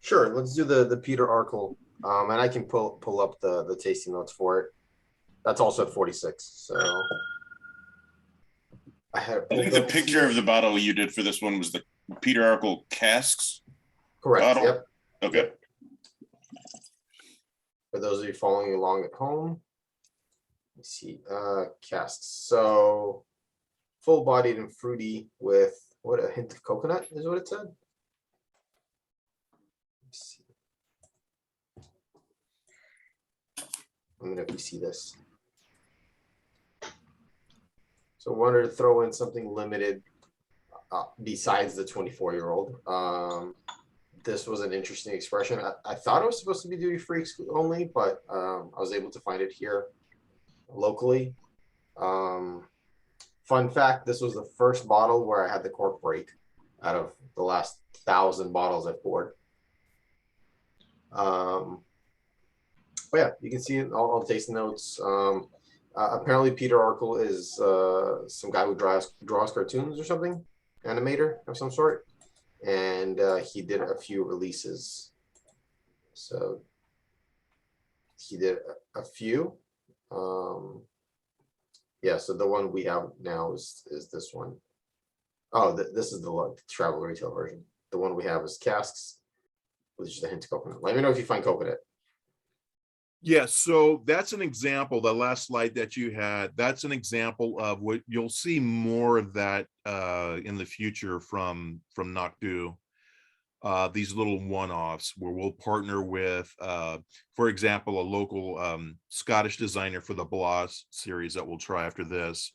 sure, let's do the Peter Arkle, and I can pull up the tasting notes for it. That's also at 46. So I think the picture of the bottle you did for this one was the Peter Arkle casks. Correct. Bottle? Yep. Okay. Yep. For those of you following along at home, let's see, casks. So full-bodied and fruity with a hint of coconut is what it said. Let's see. Let me know if you see this. So wanted to throw in something limited. besides the 24-year-old. This was an interesting expression. I thought it was supposed to be duty free only, but I was able to find it here locally. Fun fact, this was the first bottle where I had the cork break out of the last 1,000 bottles I've poured. But yeah, you can see it all the tasting notes. Apparently Peter Arkle is some guy who draws cartoons or something, animator of some sort. And he did a few releases. So he did a few. Yeah, so the one we have now is this one. Oh, this is the travel retail version. The one we have is casks with just a hint of coconut. Let me know if you find coconut. Yeah, so that's an example, the last slide that you had, that's an example of what you'll see more of that in the future from anCnoc. These little one-offs where we'll partner with, for example, a local Scottish designer for the Bloss series that we'll try after this,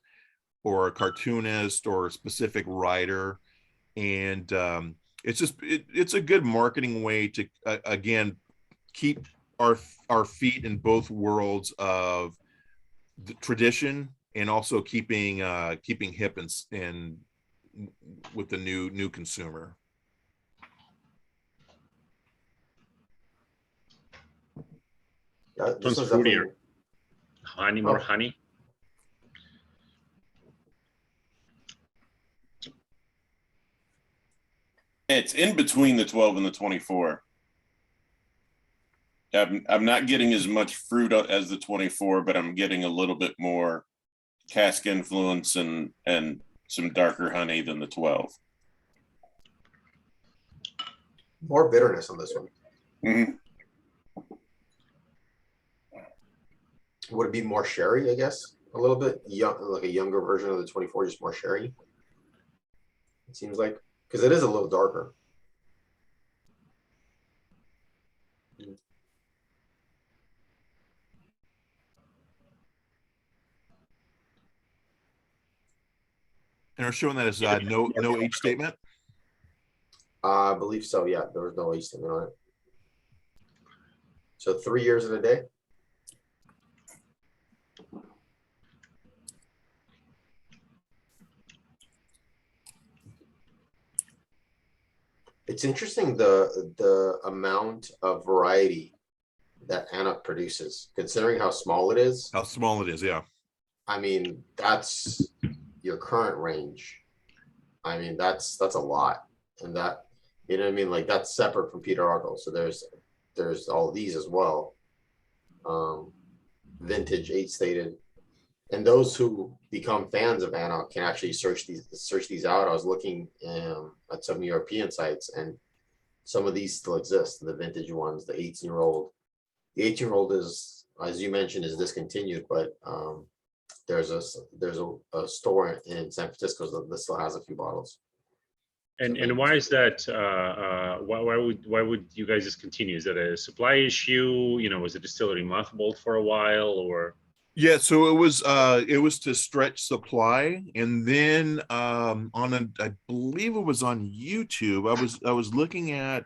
or a cartoonist or a specific writer. And it's just, it's a good marketing way to, again, keep our feet in both worlds of the tradition and also keeping hip and with the new consumer. This was fruitier. definitely Honey, more honey. It's in between the 12 and the 24. I'm not getting as much fruit as the 24, but I'm getting a little bit more cask influence and some darker honey than the 12. more bitterness on this one. Mm-hmm. Would it be more sherry, I guess? A little bit young, like a younger version of the 24, just more sherry. It seems like, because it is a little darker. And we're showing that as no age statement. I believe so. Yeah, there was no age statement on it. So 3 years in a day. It's interesting the amount of variety that anCnoc produces, considering how small it is. How small it is, yeah. I mean, that's your current range. I mean, that's a lot, and that, you know what I mean, like that's separate from Peter Arkle. So there's all these as well, vintage, age stated, and those who become fans of anCnoc can actually search these out. I was looking at some European sites, and some of these still exist. The vintage ones, the 18-year-old. The 18-year-old is, as you mentioned, is discontinued, but there's a store in San Francisco that still has a few bottles. And why is that? Why would you guys discontinue? Is that a supply issue? You know, was the distillery mothballed for a while, or? Yeah, so it was to stretch supply, and then I believe it was on YouTube. I was looking at a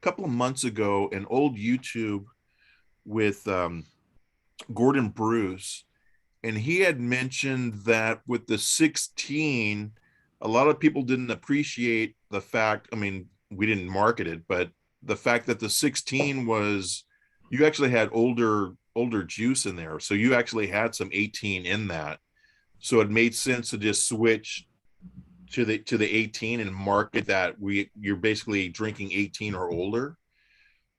couple of months ago an old YouTube with Gordon Bruce, and he had mentioned that with the 16, a lot of people didn't appreciate the fact. I mean, we didn't market it, but the fact that the 16 was, you actually had older juice in there, so you actually had some 18 in that, so it made sense to just switch to the 18 and market that you're basically drinking 18 or older,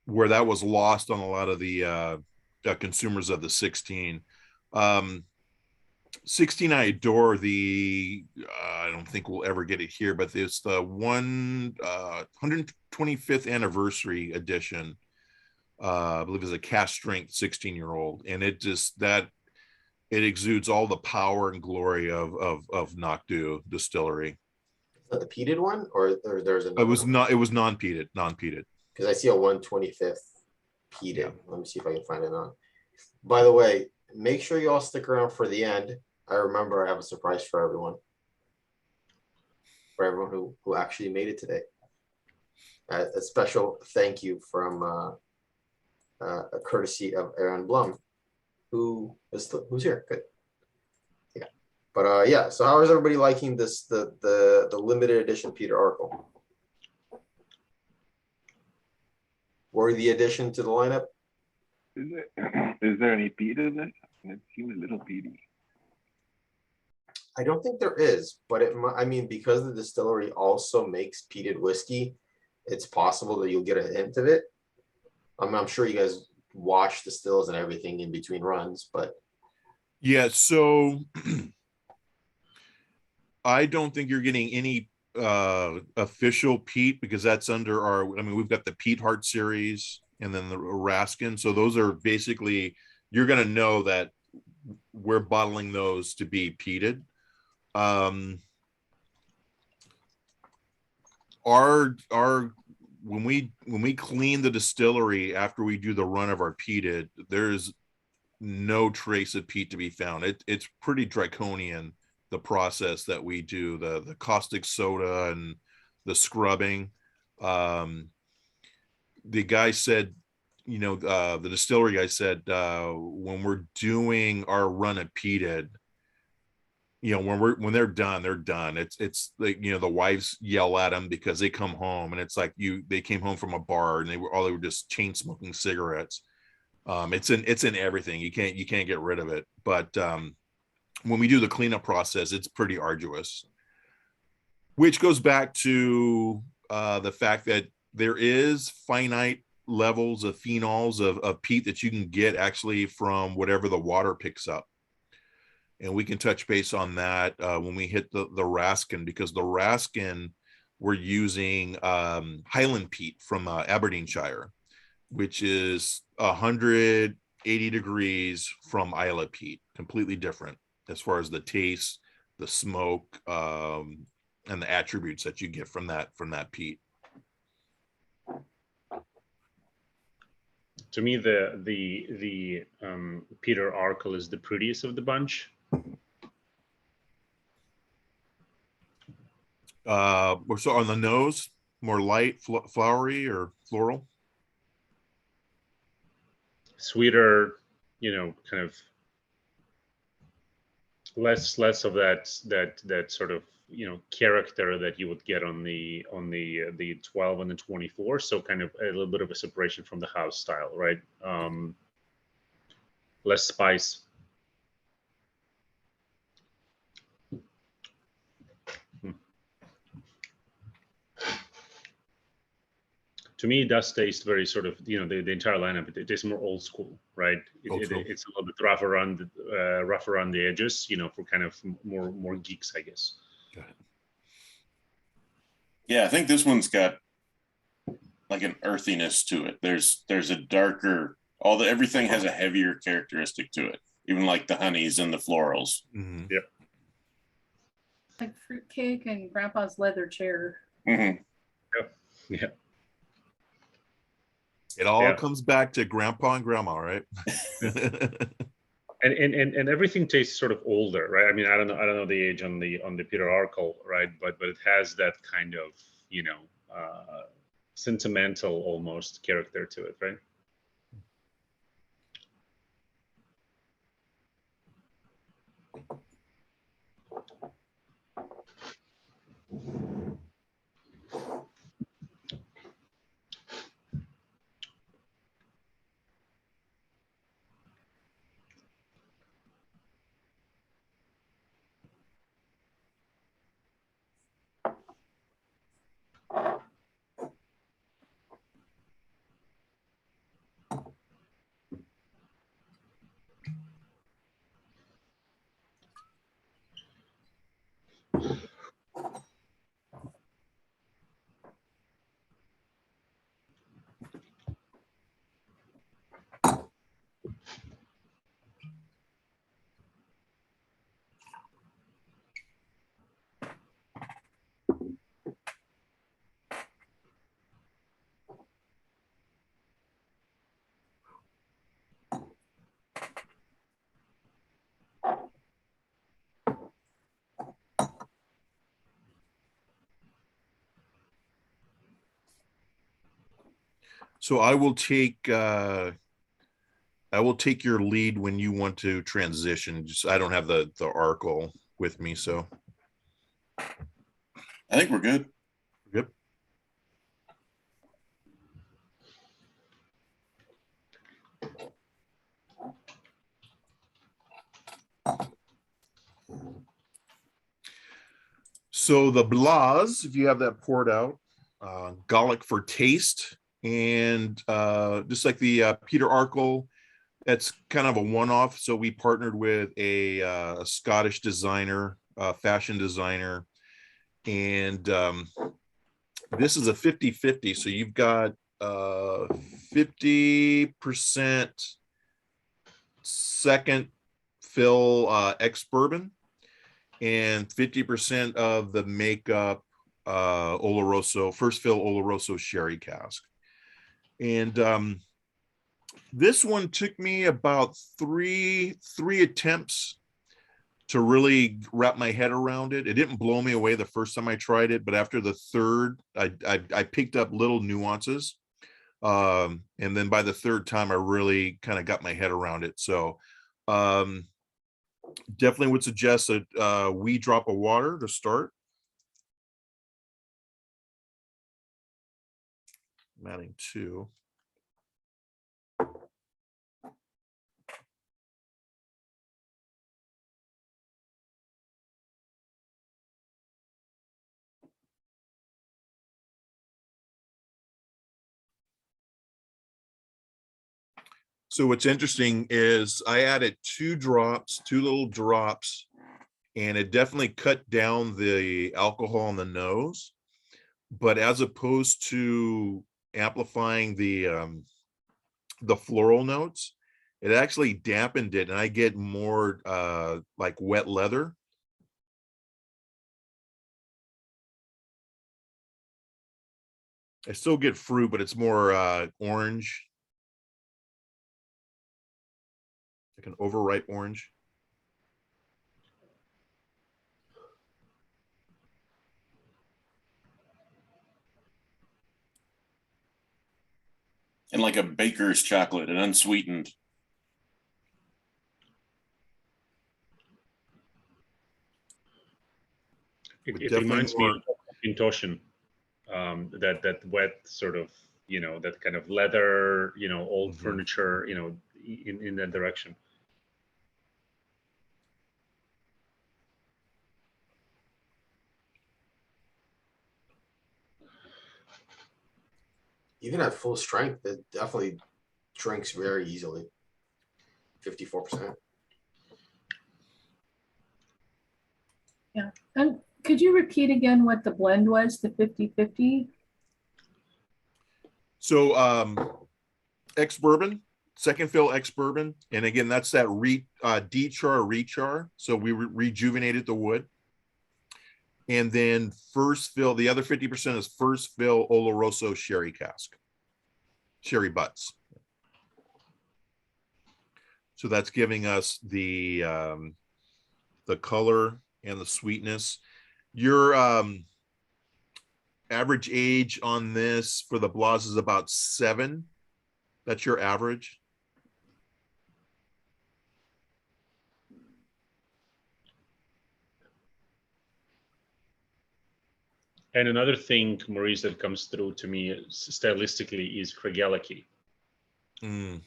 where that was lost on a lot of the consumers of the 16. 16 I adore. I don't think we'll ever get it here, but it's the 125th anniversary edition. I believe is a cast strength 16-year-old, and it exudes all the power and glory of anCnoc Distillery. Is that the peated one, or there's another? It was non-peated. Because I see a 125th peated. Yeah. Let me see if I can find it on. By the way, make sure you all stick around for the end. I remember I have a surprise for everyone. for everyone who actually made it today. A special thank you from a courtesy of Aaron Blum, who's here. Good. Yeah. But yeah, so how is everybody liking this the limited edition Peter Arkle? Worthy addition to the lineup? Is there any peat in it? It seems a little peaty. I don't think there is, but I mean, because the distillery also makes peated whiskey, it's possible that you'll get a hint of it. I'm sure you guys watch the stills and everything in between runs, but Yeah, so I don't think you're getting any official peat because that's under our, I mean, we've got the Peat Heart series and then the Raskin. So those are basically, you're going to know that we're bottling those to be peated. When we clean the distillery after we do the run of our peated, there's no trace of peat to be found. It's pretty draconian, the process that we do, the caustic soda and the scrubbing. The guy said, you know, the distillery guy said, when we're doing our run of peated, you know, when they're done, it's like, you know, the wives yell at them because they come home and it's like they came home from a bar and they were just chain smoking cigarettes. It's in everything. You can't get rid of it. But when we do the cleanup process, it's pretty arduous, which goes back to the fact that there is finite levels of phenols of peat that you can get actually from whatever the water picks up. And we can touch base on that when we hit the Raskin, because the Raskin, we're using Highland peat from Aberdeenshire, which is 180 degrees from Isla peat, completely different as far as the taste, the smoke, and the attributes that you get from that peat. To me, the Peter Arkle is the prettiest of the bunch. We're so on the nose, more light, flowery, or floral. Sweeter, you know, kind of less of that sort of, you know, character that you would get on the 12 and the 24. So kind of a little bit of a separation from the house style, right? Less spice. To me, it does taste very sort of, you know, the entire lineup. It is more old school, right? It's a little bit rough around the edges, you know, for kind of more geeks, I guess. Yeah, I think this one's got like an earthiness to it. There's a darker, everything has a heavier characteristic to it, even like the honeys and the florals. Mm-hmm. Yep. Like fruitcake and Grandpa's leather chair. Mm-hmm. Yep. Yeah. It all comes back to Grandpa and Grandma, right? and everything tastes sort of older, right? I mean, I don't know the age on the Peter Arkle, right? But it has that kind of, you know, sentimental almost character to it, right? So I will take your lead when you want to transition. Just I don't have the article with me, so I think we're good. yep. So the Blaz, if you have that poured out, Gallic for taste, and just like the Peter Arkle, that's kind of a one-off. So we partnered with a Scottish designer, fashion designer, and this is a 50-50. So you've got 50% second fill ex-bourbon and 50% of the makeup Oloroso, first fill Oloroso sherry cask. And this one took me about three attempts to really wrap my head around it. It didn't blow me away the first time I tried it, but after the third, I picked up little nuances. And then by the third time, I really kind of got my head around it. So definitely would suggest a wee drop of water to start. I'm adding 2. So what's interesting is I added 2 little drops, and it definitely cut down the alcohol in the nose. But as opposed to amplifying the floral notes, it actually dampened it, and I get more like wet leather. I still get fruit, but it's more orange, like an overripe orange. And like a baker's chocolate and unsweetened. It Definitely reminds me more- of Intoshin, that wet sort of, that kind of leather, old furniture, in that direction. Even at full strength, it definitely drinks very easily. 54%. Yeah. And could you repeat again what the blend was, the 50-50? So ex-bourbon, second fill ex-bourbon. And again, that's that de-char, rechar. So we rejuvenated the wood. And then first fill, the other 50% is first fill Oloroso sherry cask, sherry butts. So that's giving us the color and the sweetness. Your average age on this for the Blaz is about 7. That's your average. And another thing, Maurice, that comes through to me stylistically is Kregeliki. Mm.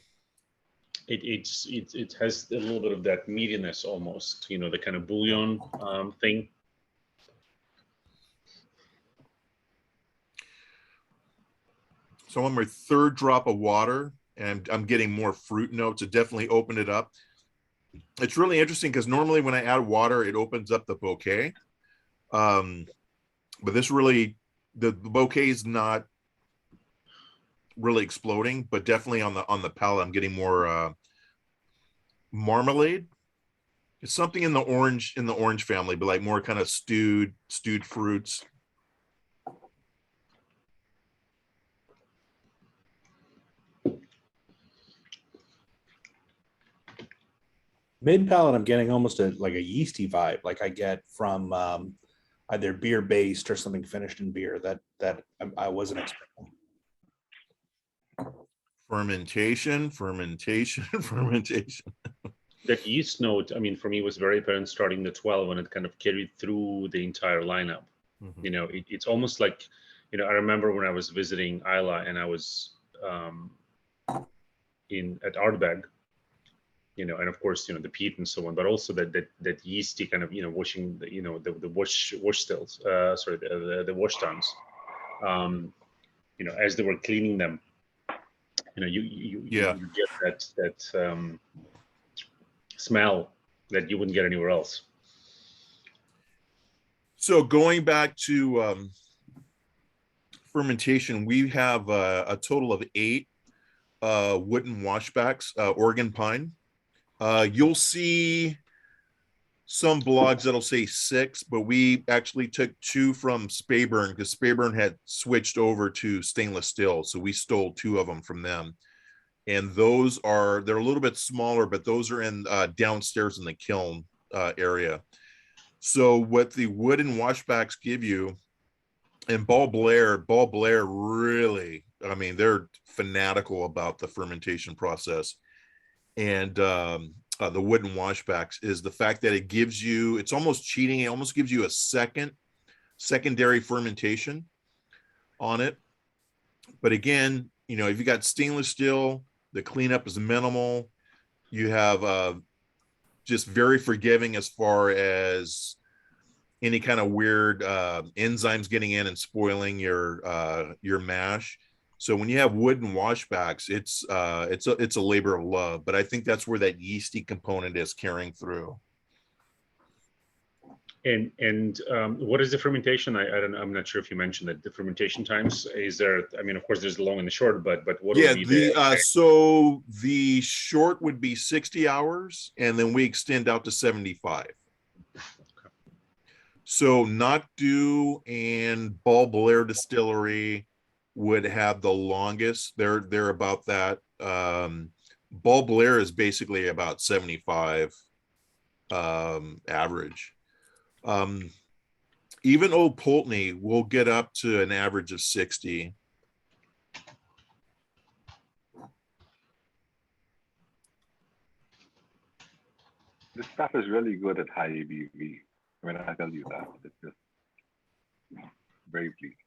It has a little bit of that meatiness almost, the kind of bouillon thing. So on my third drop of water, and I'm getting more fruit notes. It definitely opened it up. It's really interesting because normally when I add water, it opens up the bouquet. But this really, the bouquet is not really exploding, but definitely on the palate, I'm getting more marmalade. It's something in the orange family, but like more kind of stewed fruits. Mid palate, I'm getting almost like a yeasty vibe, like I get from either beer based or something finished in beer that I wasn't expecting. Fermentation, fermentation, fermentation. That yeast note, I mean, for me was very apparent starting the 12 and it kind of carried through the entire lineup. Mhm. You know, it's almost like, you know, I remember when I was visiting Isla and I was at Ardbeg, you know, and of course, you know, the peat and so on, but also that yeasty kind of, you know, washing, the, you know, the wash stills, sorry, the wash tuns, you know, as they were cleaning them, you know, you get that smell that you wouldn't get anywhere else. So going back to fermentation, we have a total of 8 wooden washbacks, Oregon pine. You'll see some blogs that'll say 6, but we actually took 2 from Speyburn because Speyburn had switched over to stainless steel. So we stole 2 of them from them. And those they're a little bit smaller, but those are in downstairs in the kiln area. So what the wooden washbacks give you, and Ball Blair really, I mean, they're fanatical about the fermentation process. And the wooden washbacks is the fact that it gives you, it's almost cheating. It almost gives you a secondary fermentation on it. But again, you know, if you got stainless steel, the cleanup is minimal. You have just very forgiving as far as any kind of weird enzymes getting in and spoiling your mash. So when you have wooden washbacks, it's a labor of love. But I think that's where that yeasty component is carrying through. And what is the fermentation? I'm not sure if you mentioned that the fermentation times. Is there? I mean, of course, there's the long and the short, but what would be the so the short would be 60 hours, and then we extend out to 75. Okay. So Noctu and Ball Blair Distillery would have the longest. They're about that. Ball Blair is basically about 75 average. Even Old Pulteney will get up to an average of 60. This stuff is really good at high ABV. I mean, I tell you that. It's just very pleasing.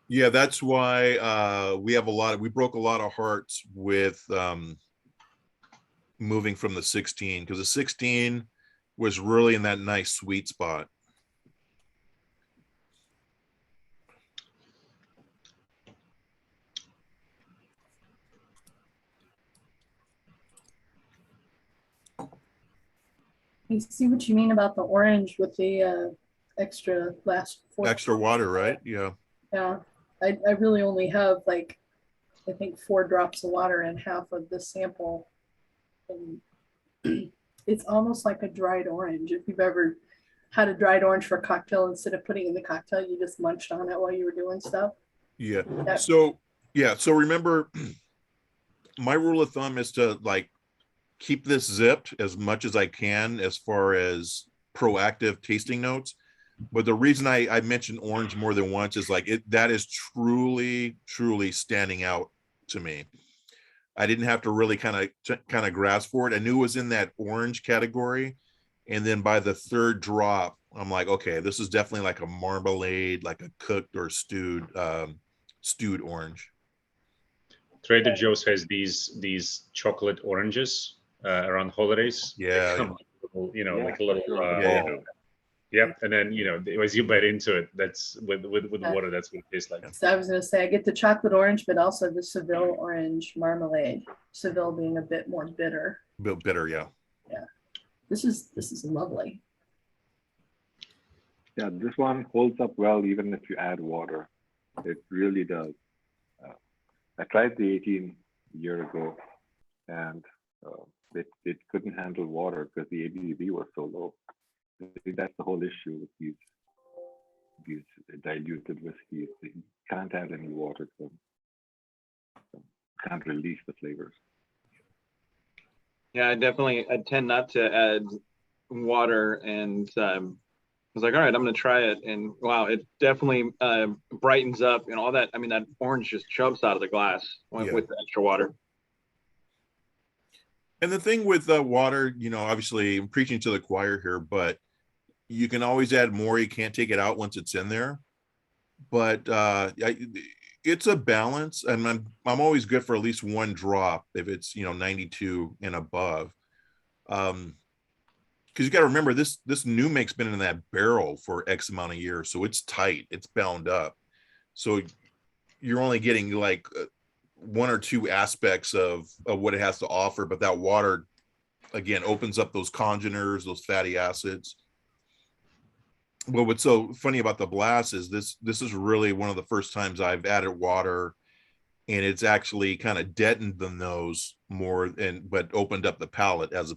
Yeah, that's why we broke a lot of hearts with moving from the 16, because the 16 was really in that nice sweet spot. I see what you mean about the orange with the extra Extra water, right? Yeah. Yeah, I really only have like, I think 4 drops of water in half of the sample. And it's almost like a dried orange. If you've ever had a dried orange for a cocktail, instead of putting it in the cocktail, you just munched on it while you were doing stuff. Yeah. So remember, my rule of thumb is to like keep this zipped as much as I can as far as proactive tasting notes. But the reason I mentioned orange more than once is like that is truly standing out to me. I didn't have to really kind of grasp for it. I knew it was in that orange category. And then by the 3rd drop, I'm like, okay, this is definitely like a marmalade, like a cooked or stewed orange. Trader Joe's has these chocolate oranges around holidays. Yeah. You know, Yeah, like a little ball. Yep, and then, you know, as you bite into it, that's with water, that's what it tastes like. So I was going to say, I get the chocolate orange, but also the Seville orange marmalade. Seville being a bit more bitter. A bit bitter, yeah. Yeah, this is lovely. Yeah, this one holds up well even if you add water. It really does. I tried the 18 a year ago, and it couldn't handle water because the ABV was so low. I think that's the whole issue with these diluted whiskeys. You can't add any water to them. Can't release the flavors. Yeah, I tend not to add water, and was like, all right, I'm going to try it. And wow, it definitely brightens up and all that. I mean, that orange just jumps out of the glass with the extra water. And the thing with water, obviously I'm preaching to the choir here, but you can always add more. You can't take it out once it's in there. But it's a balance, and I'm always good for at least one drop if it's 92 and above. Because you got to remember this new make's been in that barrel for X amount of years, so it's tight, it's bound up. So you're only getting like one or two aspects of what it has to offer, but that water again opens up those congeners, those fatty acids. Well, what's so funny about the blast is this is really one of the first times I've added water, and it's actually kind of deadened the nose more but opened up the palate as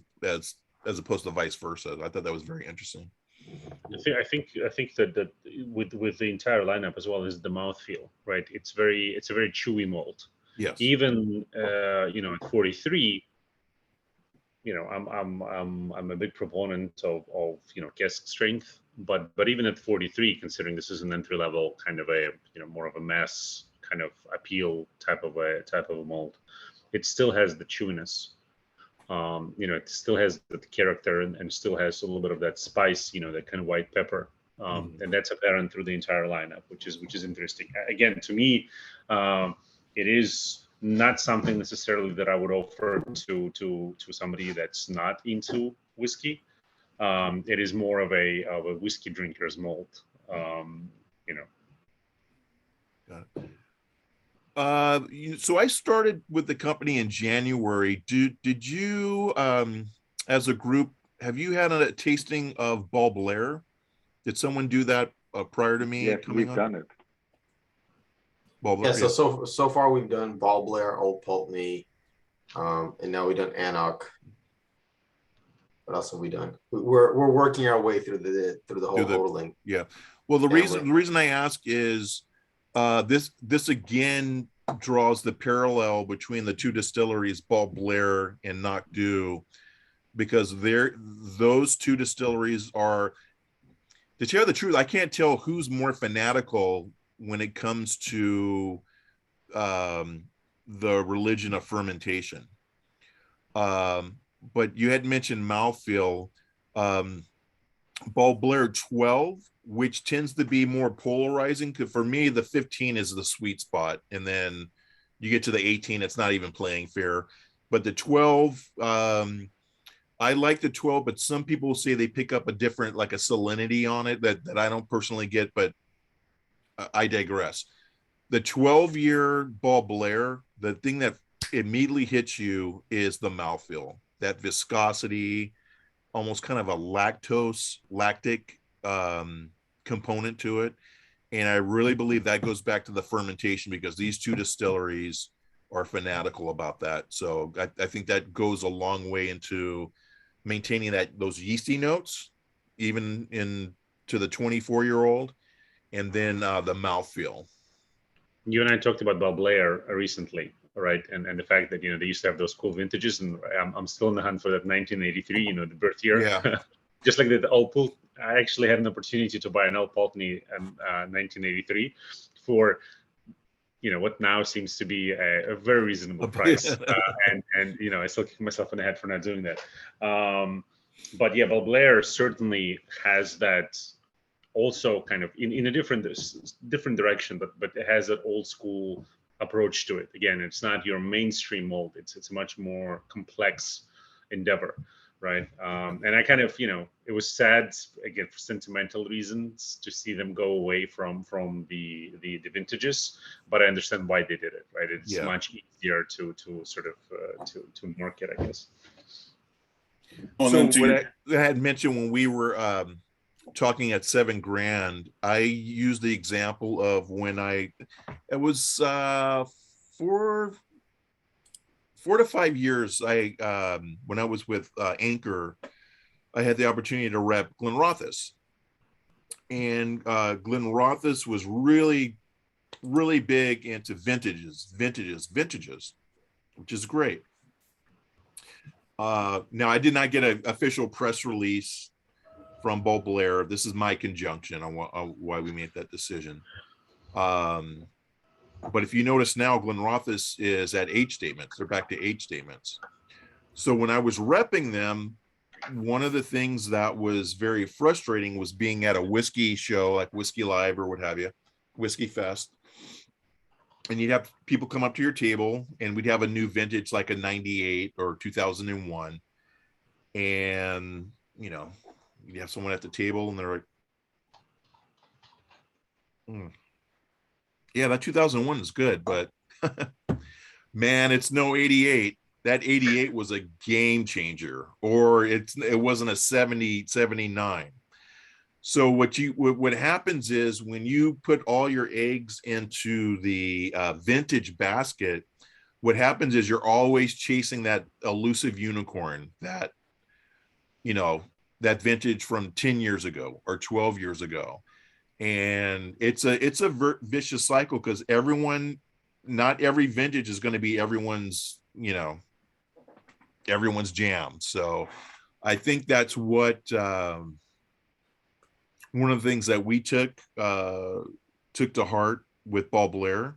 opposed to vice versa. I thought that was very interesting. I think that with the entire lineup as well is the mouthfeel, right? It's a very chewy malt. Yes. Even at 43, I'm a big proponent of cask strength, but even at 43, considering this is an entry level kind of a more of a mass kind of appeal type of a malt, it still has the chewiness. It still has the character and still has a little bit of that spice, that kind of white pepper, and that's apparent through the entire lineup, which is interesting. Again, to me, it is not something necessarily that I would offer to somebody that's not into whiskey. It is more of a whiskey drinker's malt. Got it. So I started with the company in January. Did you, as a group, have you had a tasting of Ball Blair? Did someone do that prior to me? Yes, we've done it. Ball Blair, Yeah, so far we've done Ball Blair, Old Pulteney, and now we've done anCnoc. What else have we done? We're working our way through the whole hodling. Yeah. Well, the reason I ask is this again draws the parallel between the two distilleries, Ball Blair and Knock Do, because those two distilleries are, to tell the truth, I can't tell who's more fanatical when it comes to the religion of fermentation. But you had mentioned mouthfeel. Ball Blair 12, which tends to be more polarizing. Because for me, the 15 is the sweet spot, and then you get to the 18, it's not even playing fair. But the 12, I like the 12, but some people say they pick up a different, like a salinity on it that I don't personally get, but I digress. The 12-year Ball Blair, the thing that immediately hits you is the mouthfeel, that viscosity, almost kind of a lactic component to it. And I really believe that goes back to the fermentation, because these two distilleries are fanatical about that. So I think that goes a long way into maintaining those yeasty notes, even to the 24-year-old, and then the mouthfeel. You and I talked about Ball Blair recently, right? And the fact that they used to have those cool vintages, and I'm still in the hunt for that 1983, the birth year. Yeah. Just like the Old Pult, I actually had an opportunity to buy an Old Pulteney 1983 for what now seems to be a very reasonable price, and I still kick myself in the head for not doing that. But yeah, Ball Blair certainly has that. Also, kind of in a different direction, but it has an old school approach to it. Again, it's not your mainstream mold. It's a much more complex endeavor, right? And I kind of, it was sad, again, for sentimental reasons, to see them go away from the vintages, but I understand why they did it, right? It's much easier to sort of to market, I guess. Well, so what I had mentioned when we were talking at $7,000, I used the example of when it was 4 to 5 years. When I was with Anchor, I had the opportunity to rep Glenrothes, and Glenrothes was really, really big into vintages, which is great. Now, I did not get an official press release from Bob Blair. This is my conjunction on why we made that decision. But if you notice now, Glenrothes is at age statements. They're back to age statements. So when I was repping them, one of the things that was very frustrating was being at a whiskey show like Whiskey Live or what have you, Whiskey Fest. And you'd have people come up to your table and we'd have a new vintage like a 98 or 2001. And, you know, you'd have someone at the table and they're like, yeah, that 2001 is good, but man, it's no 88. That 88 was a game changer, or it wasn't a 70, 79. So what happens is when you put all your eggs into the vintage basket, what happens is you're always chasing that elusive unicorn, that, you know, that vintage from 10 years ago or 12 years ago. And it's a vicious cycle because not every vintage is going to be everyone's, you know, everyone's jam. So I think that's what one of the things that we took to heart with Ball Blair.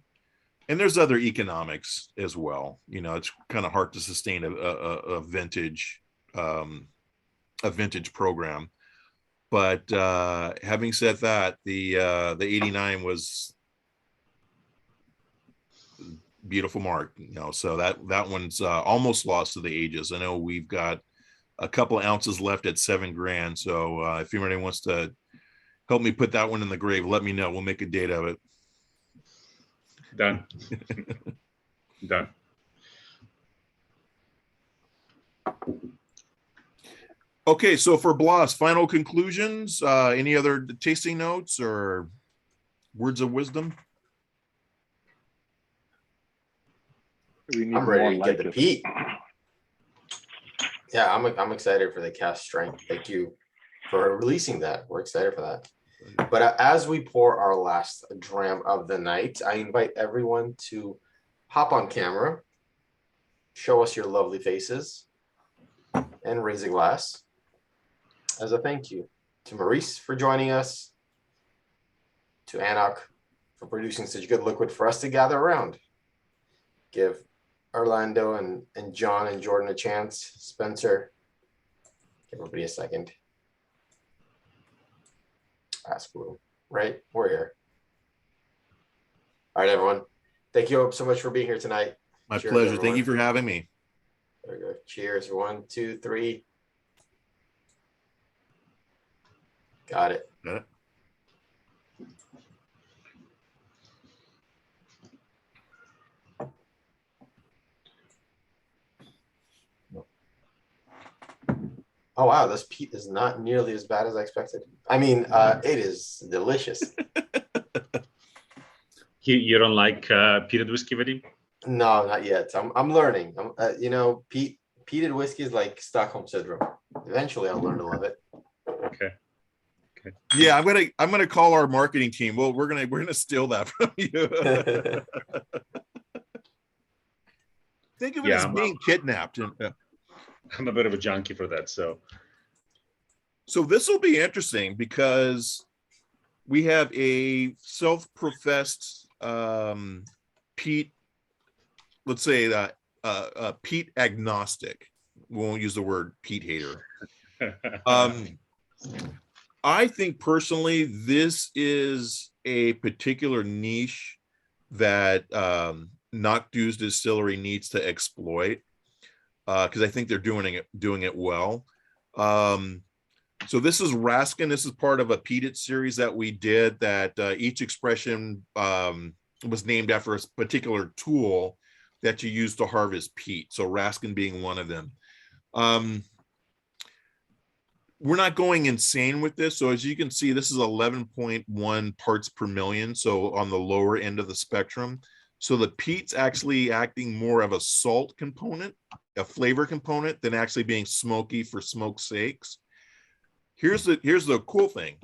And there's other economics as well. You know, it's kind of hard to sustain a vintage program. But having said that, the 89 was beautiful mark, you know, so that one's almost lost to the ages. I know we've got a couple of ounces left at $7,000. So if anybody wants to help me put that one in the grave, let me know. We'll make a date of it. Done. Done. Okay, so for Blas, final conclusions, any other tasting notes or words of wisdom? We need I'm more ready to like get the it. peat. Yeah, I'm excited for the cast strength. Thank you for releasing that. We're excited for that. But as we pour our last dram of the night, I invite everyone to hop on camera, show us your lovely faces, and raise a glass as a thank you to Maurice for joining us, to anCnoc for producing such good liquid for us to gather around. Give Orlando and John and Jordan a chance. Spencer, give everybody a second. Ask room, right? We're here. All right, everyone. Thank you so much for being here tonight. My Cheers, pleasure. everyone. Thank you for having me. There we go. Cheers. 1, 2, 3. Got it. Got it. Oh, wow. This peat is not nearly as bad as I expected. I mean, it is delicious. You don't like peated whiskey, Vadim? No, not yet. I'm learning. You know, peated whiskey is like Stockholm syndrome. Eventually, I'll learn to love it. Okay. Yeah, I'm gonna call our marketing team. Well, we're gonna steal that from you. Think of it Yeah, as being kidnapped. I'm a bit of a junkie for that. So this will be interesting because we have a self-professed peat, let's say peat agnostic. We won't use the word peat hater. I think personally, this is a particular niche that Noctu's Distillery needs to exploit because I think they're doing it well. So this is Raskin. This is part of a peated series that we did that each expression was named after a particular tool that you use to harvest peat. So Raskin being one of them. We're not going insane with this. So as you can see, this is 11.1 parts per million. So on the lower end of the spectrum. So the peat's actually acting more of a salt component, a flavor component, than actually being smoky for smoke's sakes. Here's the cool thing.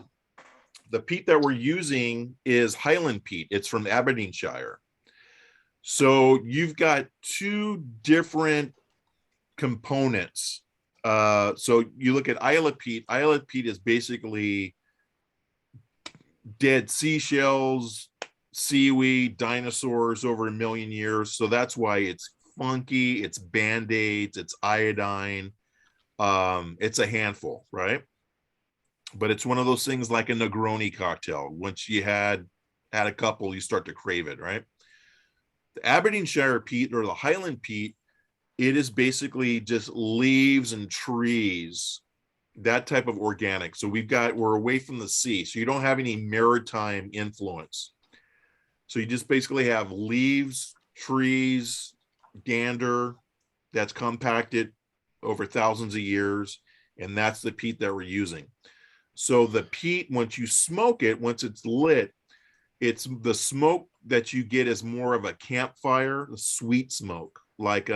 The peat that we're using is Highland peat. It's from Aberdeenshire. So you've got two different components So you look at Isla peat. Isla peat is basically dead seashells, seaweed, dinosaurs over a million years. So that's why it's funky, it's band-aids, it's iodine. It's a handful, right? But it's one of those things like a Negroni cocktail. Once you had a couple, you start to crave it, right? The Aberdeenshire peat or the Highland peat, it is basically just leaves and trees, that type of organic. So we're away from the sea, so you don't have any maritime influence. So you just basically have leaves, trees, dander that's compacted over thousands of years, and that's the peat that we're using. So the peat, once you smoke it, once it's lit, it's the smoke that you get is more of a campfire, a sweet smoke, like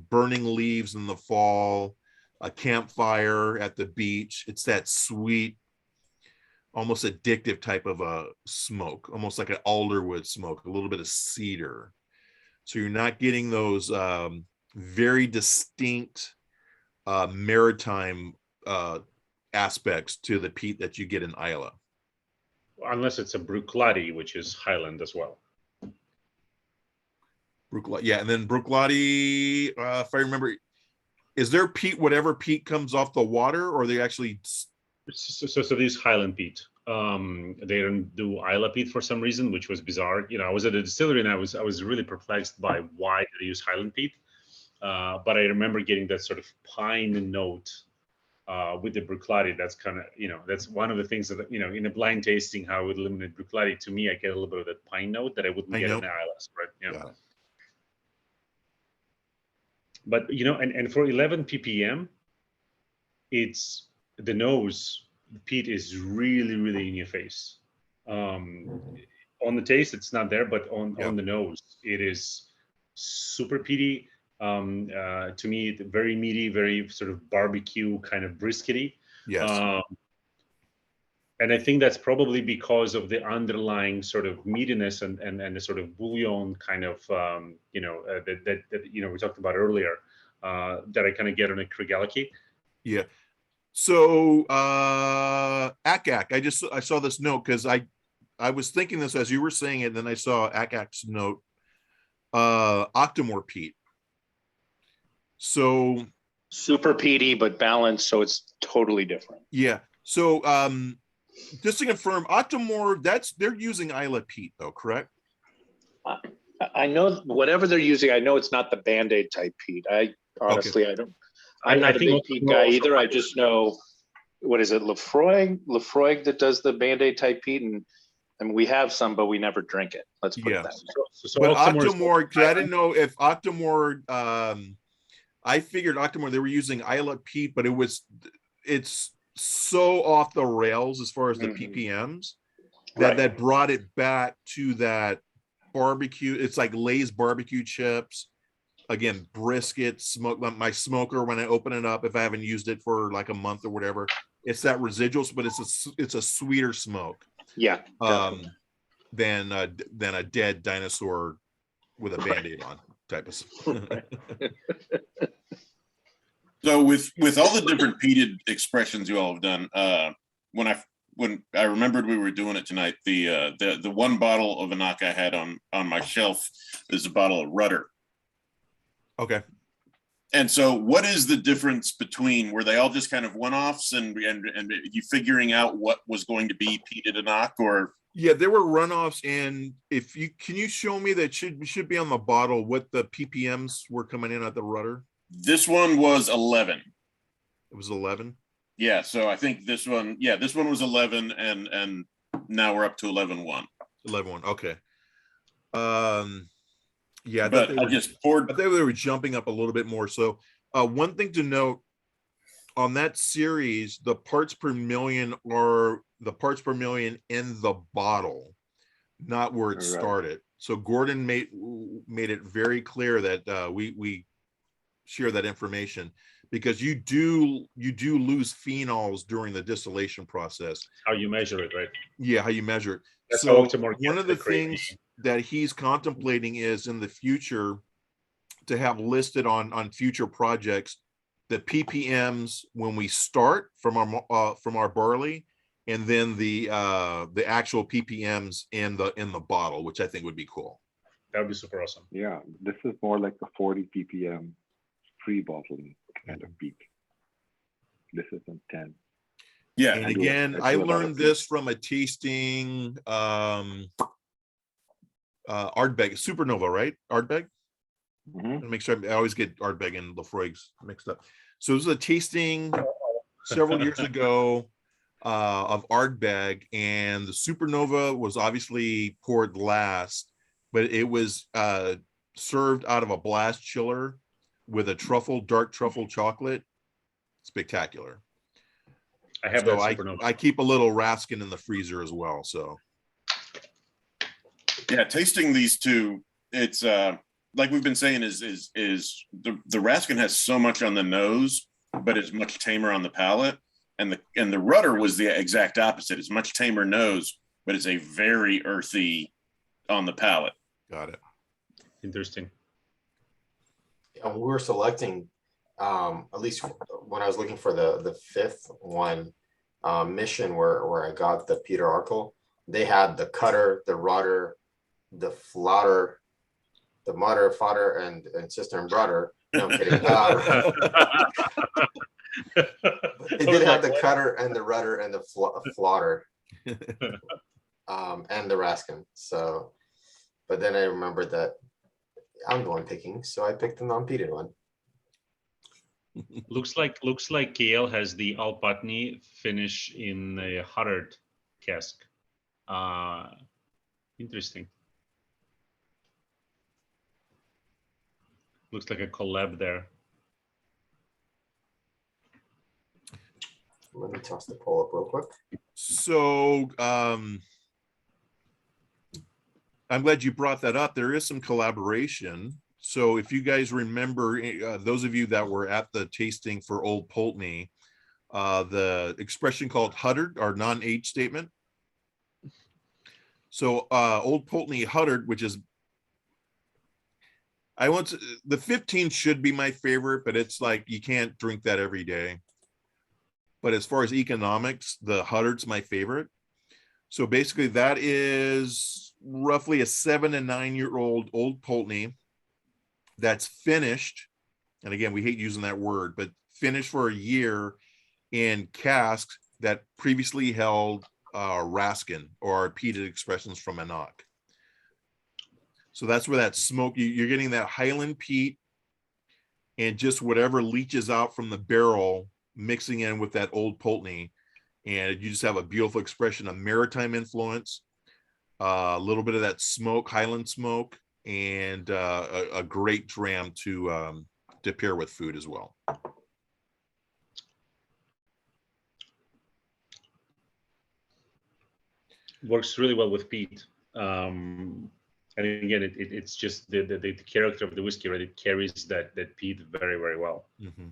burning leaves in the fall, a campfire at the beach. It's that sweet, almost addictive type of a smoke, almost like an alderwood smoke, a little bit of cedar. So you're not getting those very distinct maritime aspects to the peat that you get in Isla. Unless it's a Bruichladdich, which is Highland as well. Yeah, and then Bruichladdich, if I remember, is there peat, whatever peat comes off the water, or they actually? So these Highland peat. They don't do Isla peat for some reason, which was bizarre. You know, I was at a distillery and I was really perplexed by why they use Highland peat. But I remember getting that sort of pine note with the Bruichladdich. That's kind of, you know, that's one of the things that, you know, in a blind tasting, how I would eliminate Bruichladdich, to me, I get a little bit of that pine note that I wouldn't get in the Islas, right? Yeah. But, you know, and for 11 ppm, it's the nose, the peat is really, really in your face. On the taste, it's not there, but on the nose, it is super peaty. To me, very meaty, very sort of barbecue kind of briskety. Yes. And I think that's probably because of the underlying sort of meatiness and the sort of bouillon kind of, you know, that you know, we talked about earlier, that I kind of get on a Krigaliki. Yeah. So anCnoc, I saw this note because I was thinking this as you were saying it, and then I saw anCnoc's note, Octomore peat. So super peaty but balanced, so it's totally different. Yeah. So just to confirm, Octomore, they're using Isla peat though, correct? I know whatever they're using, I know it's not the Band-Aid type peat. I honestly, okay. I'm not a big peat guy either. I just know, what is it, Lefroy that does the Band-Aid type peat, and we have some, but we never drink it. Let's put it that way. So but Octomore, I didn't know if Octomore, I figured Octomore, they were using Isla peat, but it's so off the rails as far as the ppms that brought it back to that barbecue. It's like Lay's barbecue chips. Again, brisket, smoke. My smoker, when I open it up, if I haven't used it for like a month or whatever, it's that residuals, but it's a sweeter smoke. Yeah. Than a dead dinosaur with a Band-Aid on type of. So with all the different peated expressions you all have done, when I remembered we were doing it tonight, the one bottle of anCnoc I had on my shelf is a bottle of Rudder. Okay. And so what is the difference between, were they all just kind of one-offs and you figuring out what was going to be peated anCnoc, or? Yeah, there were runoffs, and can you show me that should be on the bottle what the ppms were coming in at the Rudder? This one was 11. It was 11. Yeah, so I think this one was 11, and now we're up to 11.1. 11.1. Okay. Yeah, but I just poured. I think they were jumping up a little bit more. So one thing to note on that series, the parts per million are the parts per million in the bottle, not where it started. So Gordon made it very clear that we share that information, because you do lose phenols during the distillation process. How you measure it, right? Yeah, how you measure it. That's so one of the things that he's contemplating is in the future to have listed on future projects the ppms when we start from our barley, and then the actual ppms in the bottle, which I think would be cool. That would be super awesome. Yeah, this is more like a 40 ppm pre-bottling kind of peat. This isn't 10. Yeah. And again, I learned this from a tasting Ardbeg, Supernova, right? Ardbeg. Mm-hmm. Make sure I always get Ardbeg and Lefroy mixed up. So this was a tasting several years ago of Ardbeg, and the Supernova was obviously poured last, but it was served out of a blast chiller with a dark truffle chocolate. Spectacular. I have so that Supernova. I keep a little Raskin in the freezer as well. So yeah, tasting these two, it's like we've been saying, is the Raskin has so much on the nose, but it's much tamer on the palate. And the Rudder was the exact opposite. It's much tamer nose, but it's a very earthy on the palate. got it. Interesting. And we were selecting, at least when I was looking for the fifth one, Mission, where I got the Peter Arkle, they had the Cutter, the Rudder, the Flotter, the Mutter, Fodder, and Sister and Brother. No, I'm kidding. It did have the Cutter and the Rudder and the Flotter, and the Raskin. So, but then I remembered that I'm the one picking, so I picked the non-peated one. looks like Gail has the Al Putney finish in a Huddard cask. Interesting. Looks like a collab there. Let me toss the poll up real quick. So I'm glad you brought that up. There is some collaboration. So if you guys remember, those of you that were at the tasting for Old Pulteney, the expression called Huddard, our non-age statement. So Old Pulteney Huddard, which is, the 15 should be my favorite, but it's like you can't drink that every day. But as far as economics, the Huddard's my favorite. So basically that is roughly a 7 to 9 year old Old Pulteney that's finished. And again, we hate using that word, but finished for a year in casks that previously held Raskin or peated expressions from anCnoc. So that's where that smoke, you're getting that Highland peat and just whatever leaches out from the barrel mixing in with that Old Pulteney, and you just have a beautiful expression of maritime influence, a little bit of that smoke, Highland smoke, and a great dram to pair with food as well. Works really well with peat. And again, it's just the character of the whiskey, right? It carries that peat very, very well. Mm-hmm.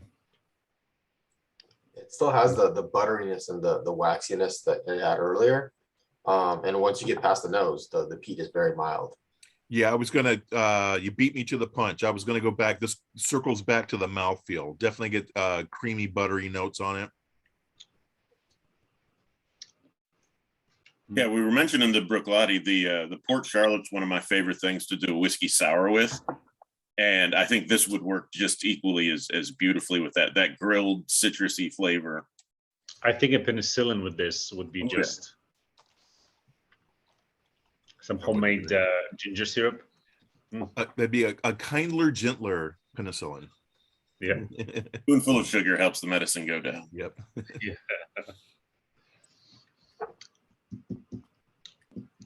It still has the butteriness and the waxiness that it had earlier. And once you get past the nose, the peat is very mild. Yeah, I was gonna, you beat me to the punch. I was gonna go back. This circles back to the mouthfeel. Definitely get creamy, buttery notes on it. Yeah, we were mentioning the Bruichladdich. The Port Charlotte's one of my favorite things to do a whiskey sour with. And I think this would work just equally as beautifully with that grilled citrusy flavor. I think a penicillin with this would be just some homemade ginger syrup. That'd be a kindler, gentler penicillin. Yeah. Spoonful of sugar helps the medicine go down. Yep. Yeah.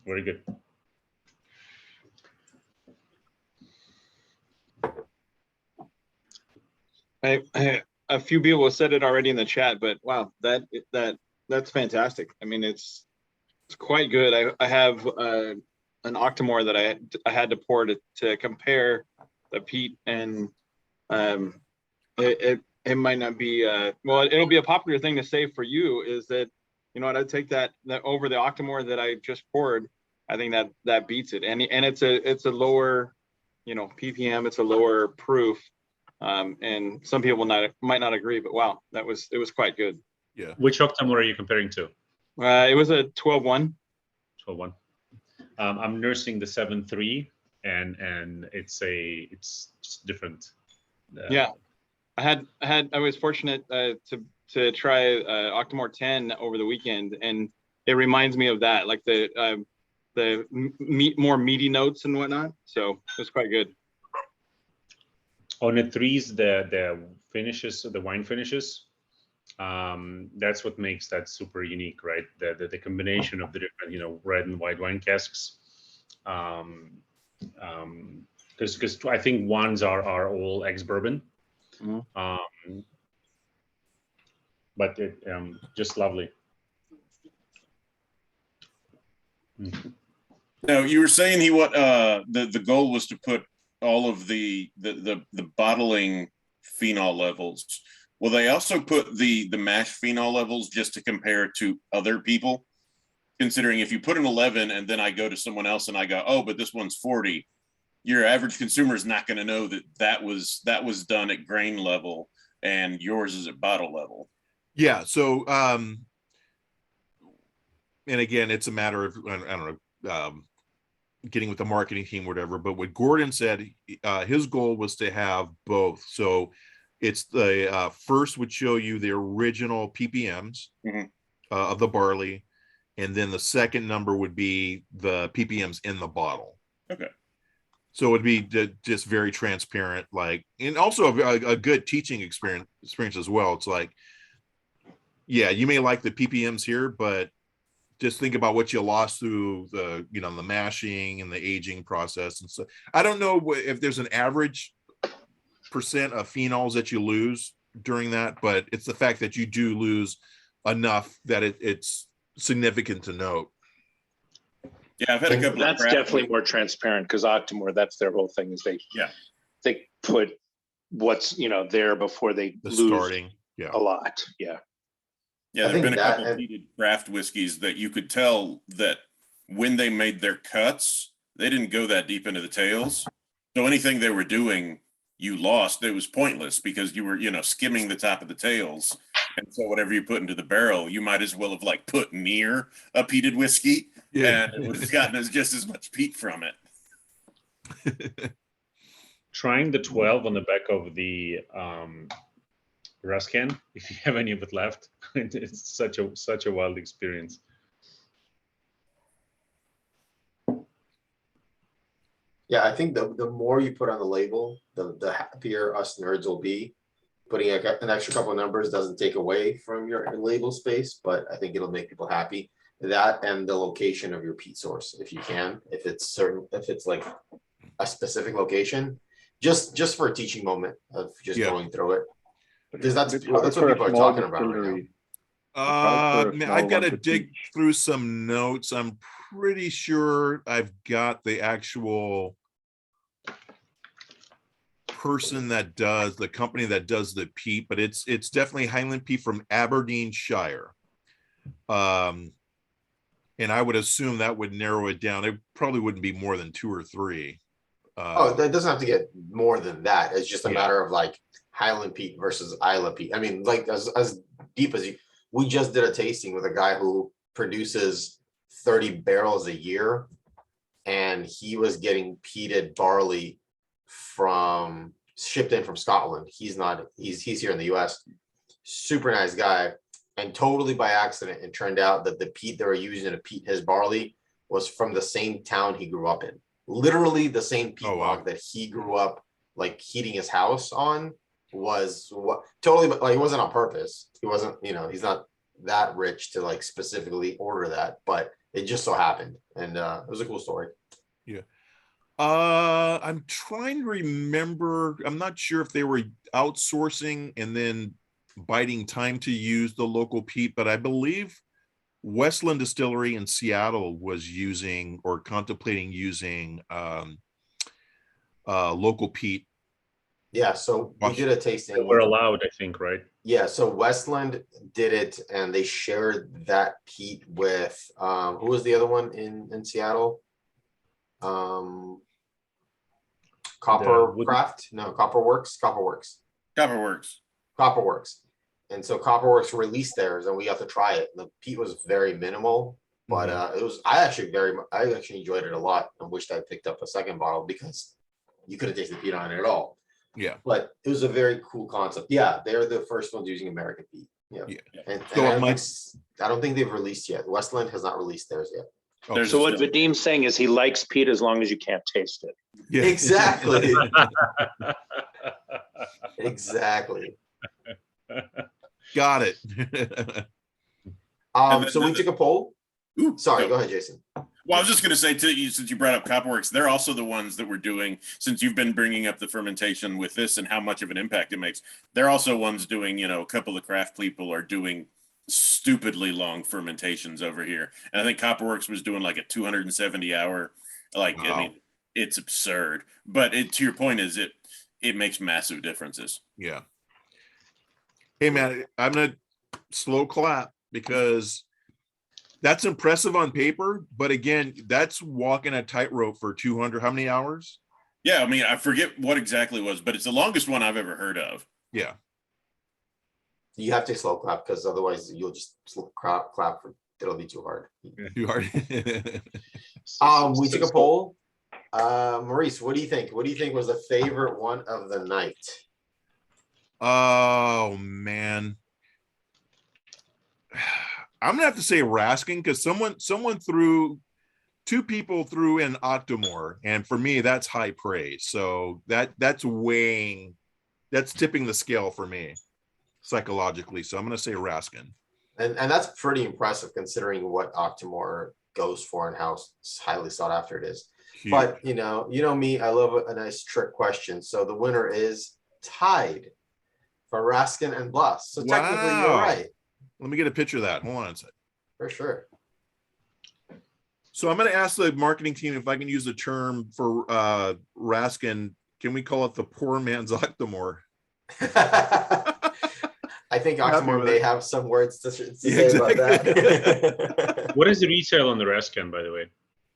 Very good. A few people said it already in the chat, but wow, that's fantastic. I mean, it's quite good. I have an Octomore that I had to pour to compare the peat, and it might not be well, it'll be a popular thing to say for you, is that, you know what, I'd take that over the Octomore that I just poured. I think that beats it, and it's a lower, you know, ppm, it's a lower proof. And some people might not agree, but wow, it was quite good. Yeah. Which Octomore are you comparing to? It was a 12-1. 12-1. I'm nursing the 7-3, and it's just different. Yeah, I was fortunate to try Octomore 10 over the weekend, and it reminds me of that, like the more meaty notes and whatnot. So it was quite good. On the threes, the finishes, the wine finishes, that's what makes that super unique, right? The combination of the different, red and white wine casks. Because I think ones are all ex-bourbon. Mm-hmm. But it just lovely. Now, you were saying the goal was to put all of the bottling phenol levels. Will they also put the mash phenol levels just to compare to other people? Considering if you put an 11 and then I go to someone else and I go, oh, but this one's 40, your average consumer is not going to know that was done at grain level and yours is at bottle level. Yeah. So, and again, it's a matter of, I don't know, getting with the marketing team, whatever. But what Gordon said, his goal was to have both. So it's the first would show you the original ppms of the barley, and then the second number would be the ppms in the bottle. Okay. So it'd be just very transparent, and also a good teaching experience as well. It's like, yeah, you may like the ppms here, but just think about what you lost through the mashing and the aging process. And so I don't know if there's an average percent of phenols that you lose during that, but it's the fact that you do lose enough that it's significant to note. Yeah, I've had a couple. That's definitely more transparent, because Octomore, that's their whole thing, is they put what's there before they lose starting. a lot. Yeah. Yeah, there've been a couple of heated craft whiskeys that you could tell that when they made their cuts, they didn't go that deep into the tails. So anything they were doing, you lost. It was pointless because you were, skimming the top of the tails. And so whatever you put into the barrel, you might as well have put near a peated whiskey, and it would have gotten just as much peat from it. Trying the 12 on the back of the Ruscan, if you have any of it left. It's such a wild experience. Yeah, I think the more you put on the label, the happier us nerds will be. Putting an extra couple of numbers doesn't take away from your label space, but I think it'll make people happy. That and the location of your peat source, if you can, if it's like a specific location, just for a teaching moment of just going through it. Because that's what people are talking about right now. I've got to dig through some notes. I'm pretty sure I've got the actual person that does the company that does the peat, but it's definitely Highland Peat from Aberdeenshire. And I would assume that would narrow it down. It probably wouldn't be more than 2 or 3. That doesn't have to get more than that. It's just a matter of Highland Peat versus Isla Peat. I mean, as deep as we just did a tasting with a guy who produces 30 barrels a year, and he was getting peated barley shipped in from Scotland. He's here in the US. Super nice guy. And totally by accident, it turned out that the peat they were using to peat his barley was from the same town he grew up in. Literally the same peat log that he grew up heating his house on was totally, it wasn't on purpose. He wasn't, he's not that rich to specifically order that, but it just so happened. And it was a cool story. Yeah. I'm trying to remember. I'm not sure if they were outsourcing and then biding time to use the local peat, but I believe Westland Distillery in Seattle was using or contemplating using local peat. Yeah, so we did a tasting. We're allowed, I think, right? Yeah, so Westland did it, and they shared that peat with who was the other one in Seattle? Coppercraft? No, Copperworks. Copperworks. And so Copperworks released theirs, and we got to try it. The peat was very minimal, but it was. I actually enjoyed it a lot, and wished I picked up a second bottle because you couldn't taste the peat on it at all. Yeah, but it was a very cool concept. Yeah, they're the first ones using American peat. Yeah, and I don't think they've released yet. Westland has not released theirs yet. okay. So what Vadim's saying is he likes peat as long as you can't taste it. Yeah. Exactly. Exactly. Got it. So we took a poll. Ooh, Sorry, go ahead, Jason. Well, I was just going to say to you, since you brought up Copperworks, they're also the ones that we're doing, since you've been bringing up the fermentation with this and how much of an impact it makes. They're also ones doing, a couple of craft people are doing stupidly long fermentations over here. And I think Copperworks was doing like a 270 hour, like, wow. I mean, it's absurd. But to your point is it makes massive differences. Yeah. Hey, man, I'm going to slow clap because that's impressive on paper, but again, that's walking a tightrope for 200. How many hours? Yeah, I mean, I forget what exactly it was, but it's the longest one I've ever heard of. Yeah. You have to slow clap because otherwise you'll just slow clap for it'll be too hard. Too hard. We took a poll. Maurice, what do you think? What do you think was the favorite one of the night? Oh man. I'm gonna have to say Raskin because two people threw in Octomore, and for me that's high praise. So that's tipping the scale for me psychologically. So I'm gonna say Raskin. And that's pretty impressive considering what Octomore goes for and how highly sought after it is. Huge. But you know me, I love a nice trick question. So the winner is tied for Raskin and Blas. So technically you're right. Let me get a picture of that. Hold on a second. For sure. So I'm going to ask the marketing team if I can use the term for Raskin. Can we call it the poor man's Octomore? I think Octomore may have some words to say about that. What is the retail on the Raskin, by the way?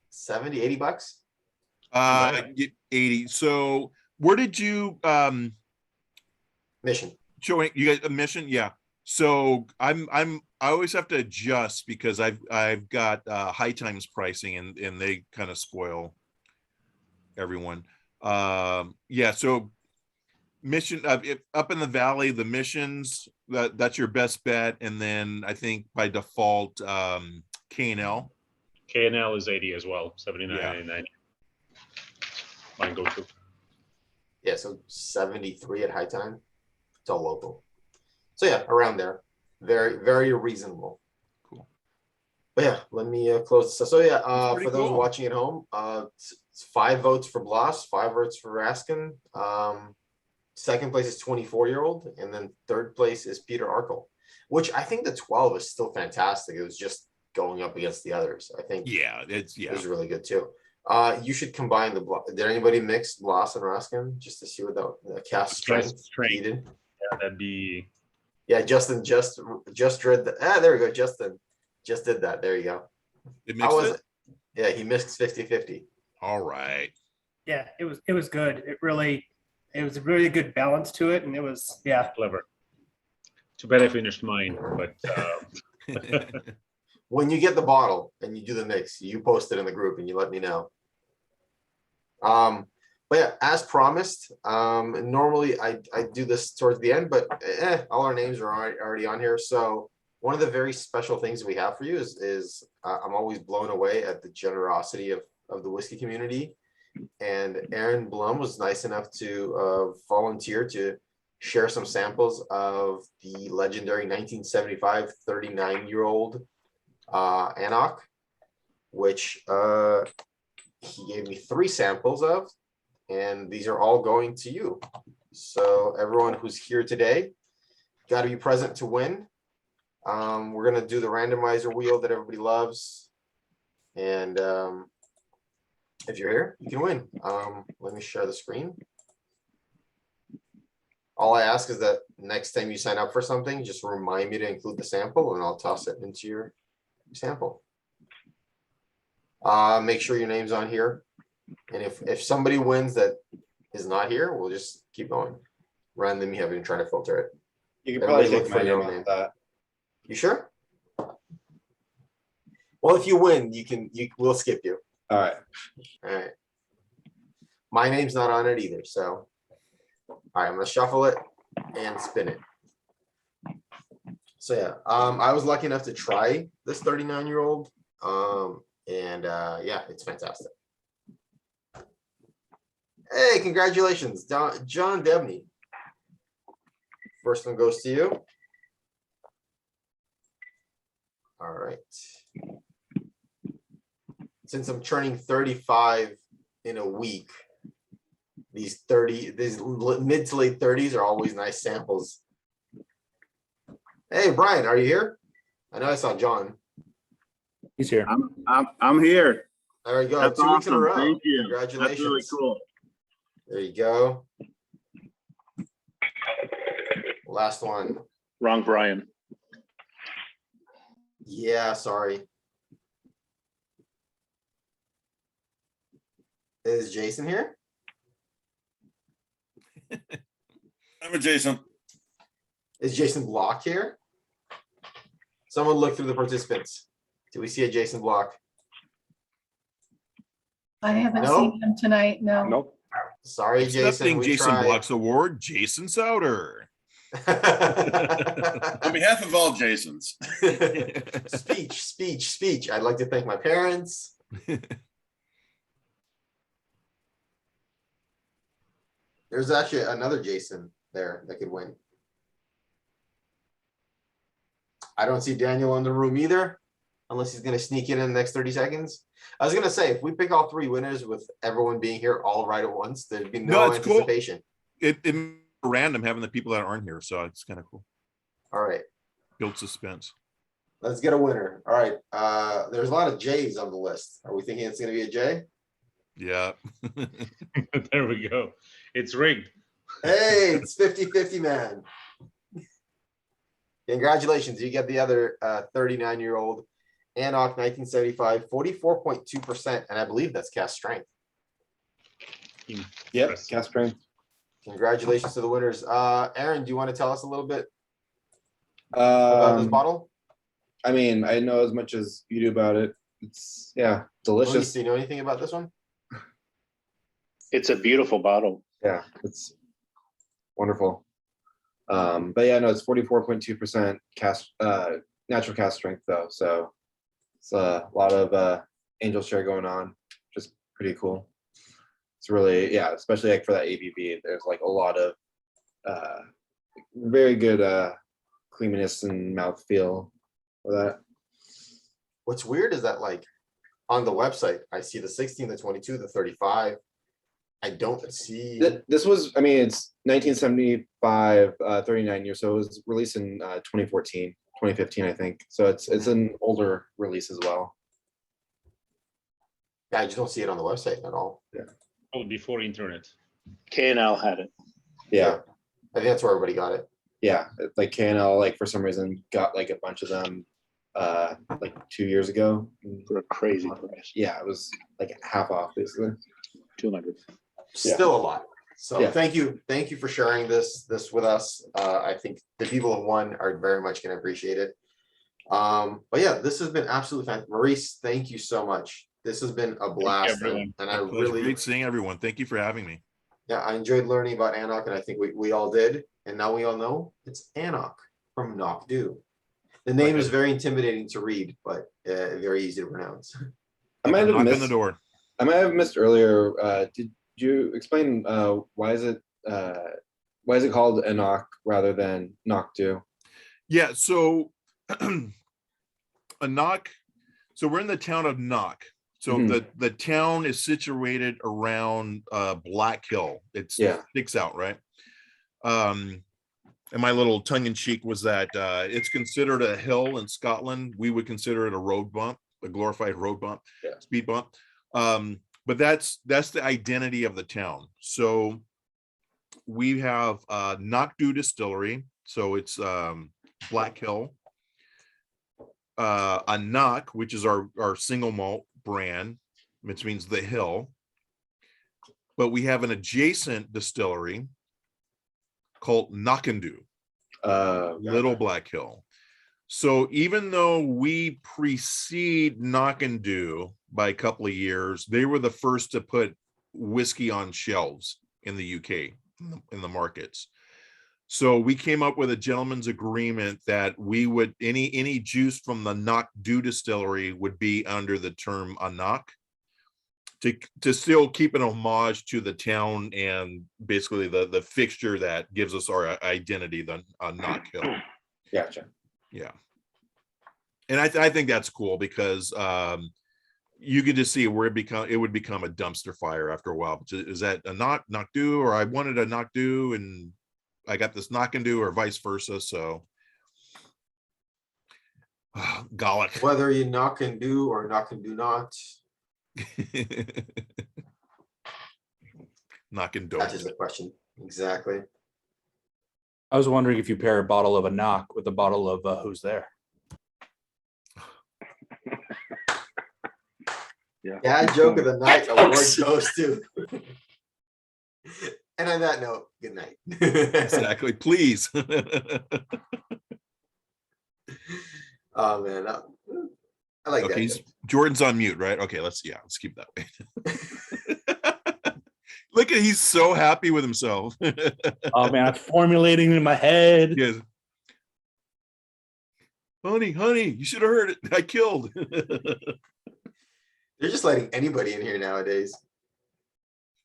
70, 80 bucks? 80. So where did you Mission. Showing you guys a Mission? Yeah. So I always have to adjust because I've got High Times pricing and they kind of spoil everyone. Yeah. So Mission up in the valley, the Missions that's your best bet, and then I think by default K&L. K&L is 80 as well, 79.99. Yeah. Mine go to. Yeah. So 73 at High Time. It's all local. So yeah, around there, very, very reasonable. Cool. But yeah, let me close this. So yeah, for those watching at home, it's 5 votes for Blas, 5 votes for Raskin. Second place is 24-year-old, and then third place is Peter Arkel, which I think the 12 is still fantastic. It was just going up against the others. I think it was really good too. You should combine did anybody mix Blas and Raskin just to see what the cast strength needed? Yeah, that'd be. Yeah, Justin just read that. There we go. Justin just did that. There you go. How was it? Yeah, he mixed 50-50. All right. Yeah, it was good. It was a really good balance to it, and it was clever. Too bad I finished mine, but when you get the bottle and you do the mix, you post it in the group and you let me know. But yeah, as promised, normally I do this towards the end, but all our names are already on here. So one of the very special things we have for you is I'm always blown away at the generosity of the whiskey community. And Aaron Blum was nice enough to volunteer to share some samples of the legendary 1975 39-year-old anCnoc, which he gave me 3 samples of. And these are all going to you. So everyone who's here today, got to be present to win. We're going to do the randomizer wheel that everybody loves. And if you're here, you can win. Let me share the screen. All I ask is that next time you sign up for something, just remind me to include the sample and I'll toss it into your sample. Make sure your name's on here. And if somebody wins that is not here, we'll just keep going. Rather than me having to try to filter it. You can probably Everybody take look my for your name own off name. that. You sure? Well, if you win, we'll skip you. All right. All right. My name's not on it either, so. All right, I'm gonna shuffle it and spin it. So yeah, I was lucky enough to try this 39-year-old. Yeah, it's fantastic. Hey, congratulations, John Debney. First one goes to you. All right. Since I'm turning 35 in a week, these mid to late 30s are always nice samples. Hey, Brian, are you here? I know I saw John. He's here. I'm here. There you go. That's 2 weeks in a awesome. row. Thank you. Congratulations. That's really cool. There you go. Last one. Wrong, Brian. Yeah, sorry. Is Jason here? I'm a Jason. Is Jason Block here? Someone look through the participants. Do we see a Jason Block? I haven't No? seen him tonight. No. Nope. Sorry, Jason. Accepting We Jason tried. Block's award, Jason Souter. On behalf of all Jasons. Speech. I'd like to thank my parents. There's actually another Jason there that could win. I don't see Daniel in the room either, unless he's going to sneak in the next 30 seconds. I was going to say, if we pick all three winners with everyone being here all right at once, there'd be no it's cool. anticipation. It random having the people that aren't here, so it's kind of cool. All right. Build suspense. Let's get a winner. All right. There's a lot of J's on the list. Are we thinking it's going to be a J? Yeah. There we go. It's rigged. Hey, it's 50-50, man. Congratulations. You get the other 39-year-old anCnoc 1975, 44.2%. And I believe that's cast strength. Yep. Cast strength. Congratulations to the winners. Aaron, do you want to tell us a little bit about this bottle? I mean, I know as much as you do about it. It's delicious. Maurice, do you know anything about this one? It's a beautiful bottle. Yeah, it's wonderful. But yeah, no, it's 44.2% cast natural cast strength though. So it's a lot of angel share going on. Just pretty cool. It's really, especially like for that ABV, there's like a lot of very good creaminess and mouthfeel for that. What's weird is that like on the website, I see the 16, the 22, the 35. I don't see. This was, I mean, it's 1975, 39 years. So it was released in 2014, 2015, I think. So it's an older release as well. Yeah, I just don't see it on the website at all. Yeah. Oh, before internet. K&L had it. Yeah. I think that's where everybody got it. Yeah. Like KNL, like for some reason got like a bunch of them like 2 years ago. For a crazy price. Yeah, it was like half off basically. 200. Still a lot. So Yeah. thank you for sharing this with us. I think the people who won are very much going to appreciate it. But yeah, this has been absolutely fantastic. Maurice, thank you so much. This has been a blast, and I really great seeing everyone. Thank you for having me. Yeah, I enjoyed learning about anCnoc, and I think we all did. And now we all know it's anCnoc from Knock Do. The name is very intimidating to read, but very easy to pronounce. I might have Knock missed on the door. I might have missed earlier. Did you explain why is it called anCnoc rather than Knock Do? Yeah, so anCnoc. So we're in the town of Knock. So the town is situated around Black Hill. It sticks out, right? And my little tongue-in-cheek was that it's considered a hill in Scotland. We would consider it a road bump, a glorified road bump, speed bump. But that's the identity of the town. So we have anCnoc Distillery. So it's Black Hill. anCnoc, which is our single malt brand, which means the hill. but we have an adjacent distillery called anCnoc, Little Black Hill. So even though we precede anCnoc by a couple of years, they were the first to put whiskey on shelves in the UK, in the markets. So we came up with a gentleman's agreement that we would, any juice from the anCnoc distillery would be under the term anCnoc, to still keep an homage to the town and basically the fixture that gives us our identity, the anCnoc Hill. Gotcha. Yeah. And I think that's cool because you can just see where it would become a dumpster fire after a while. Is that a anCnoc or I wanted a anCnoc and I got this anCnoc or vice versa. So Gallic. Whether you knock and do or knock and do not. Knock and That is the question. Exactly. I was wondering if you pair a bottle of anCnoc with a bottle of Who's There. Yeah, joke of the night award goes to. And on that note, good night. Exactly. Please. Oh man, I like okay, that. Jordan's on mute, right? Okay, let's keep that way. Look at, he's so happy with himself. Oh man, I'm formulating in my head. Yes. Honey, you should have heard it. I killed. They're just letting anybody in here nowadays.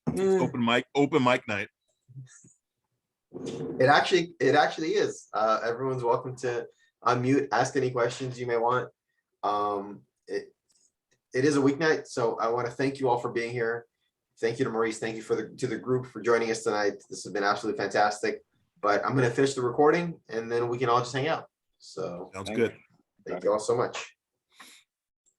Open mic night. It actually is. Everyone's welcome to unmute, ask any questions you may want. It is a weeknight, so I want to thank you all for being here. Thank you to Maurice. Thank you to the group for joining us tonight. This has been absolutely fantastic. But I'm going to finish the recording and then we can all just hang out. So sounds good. Thank you all so much.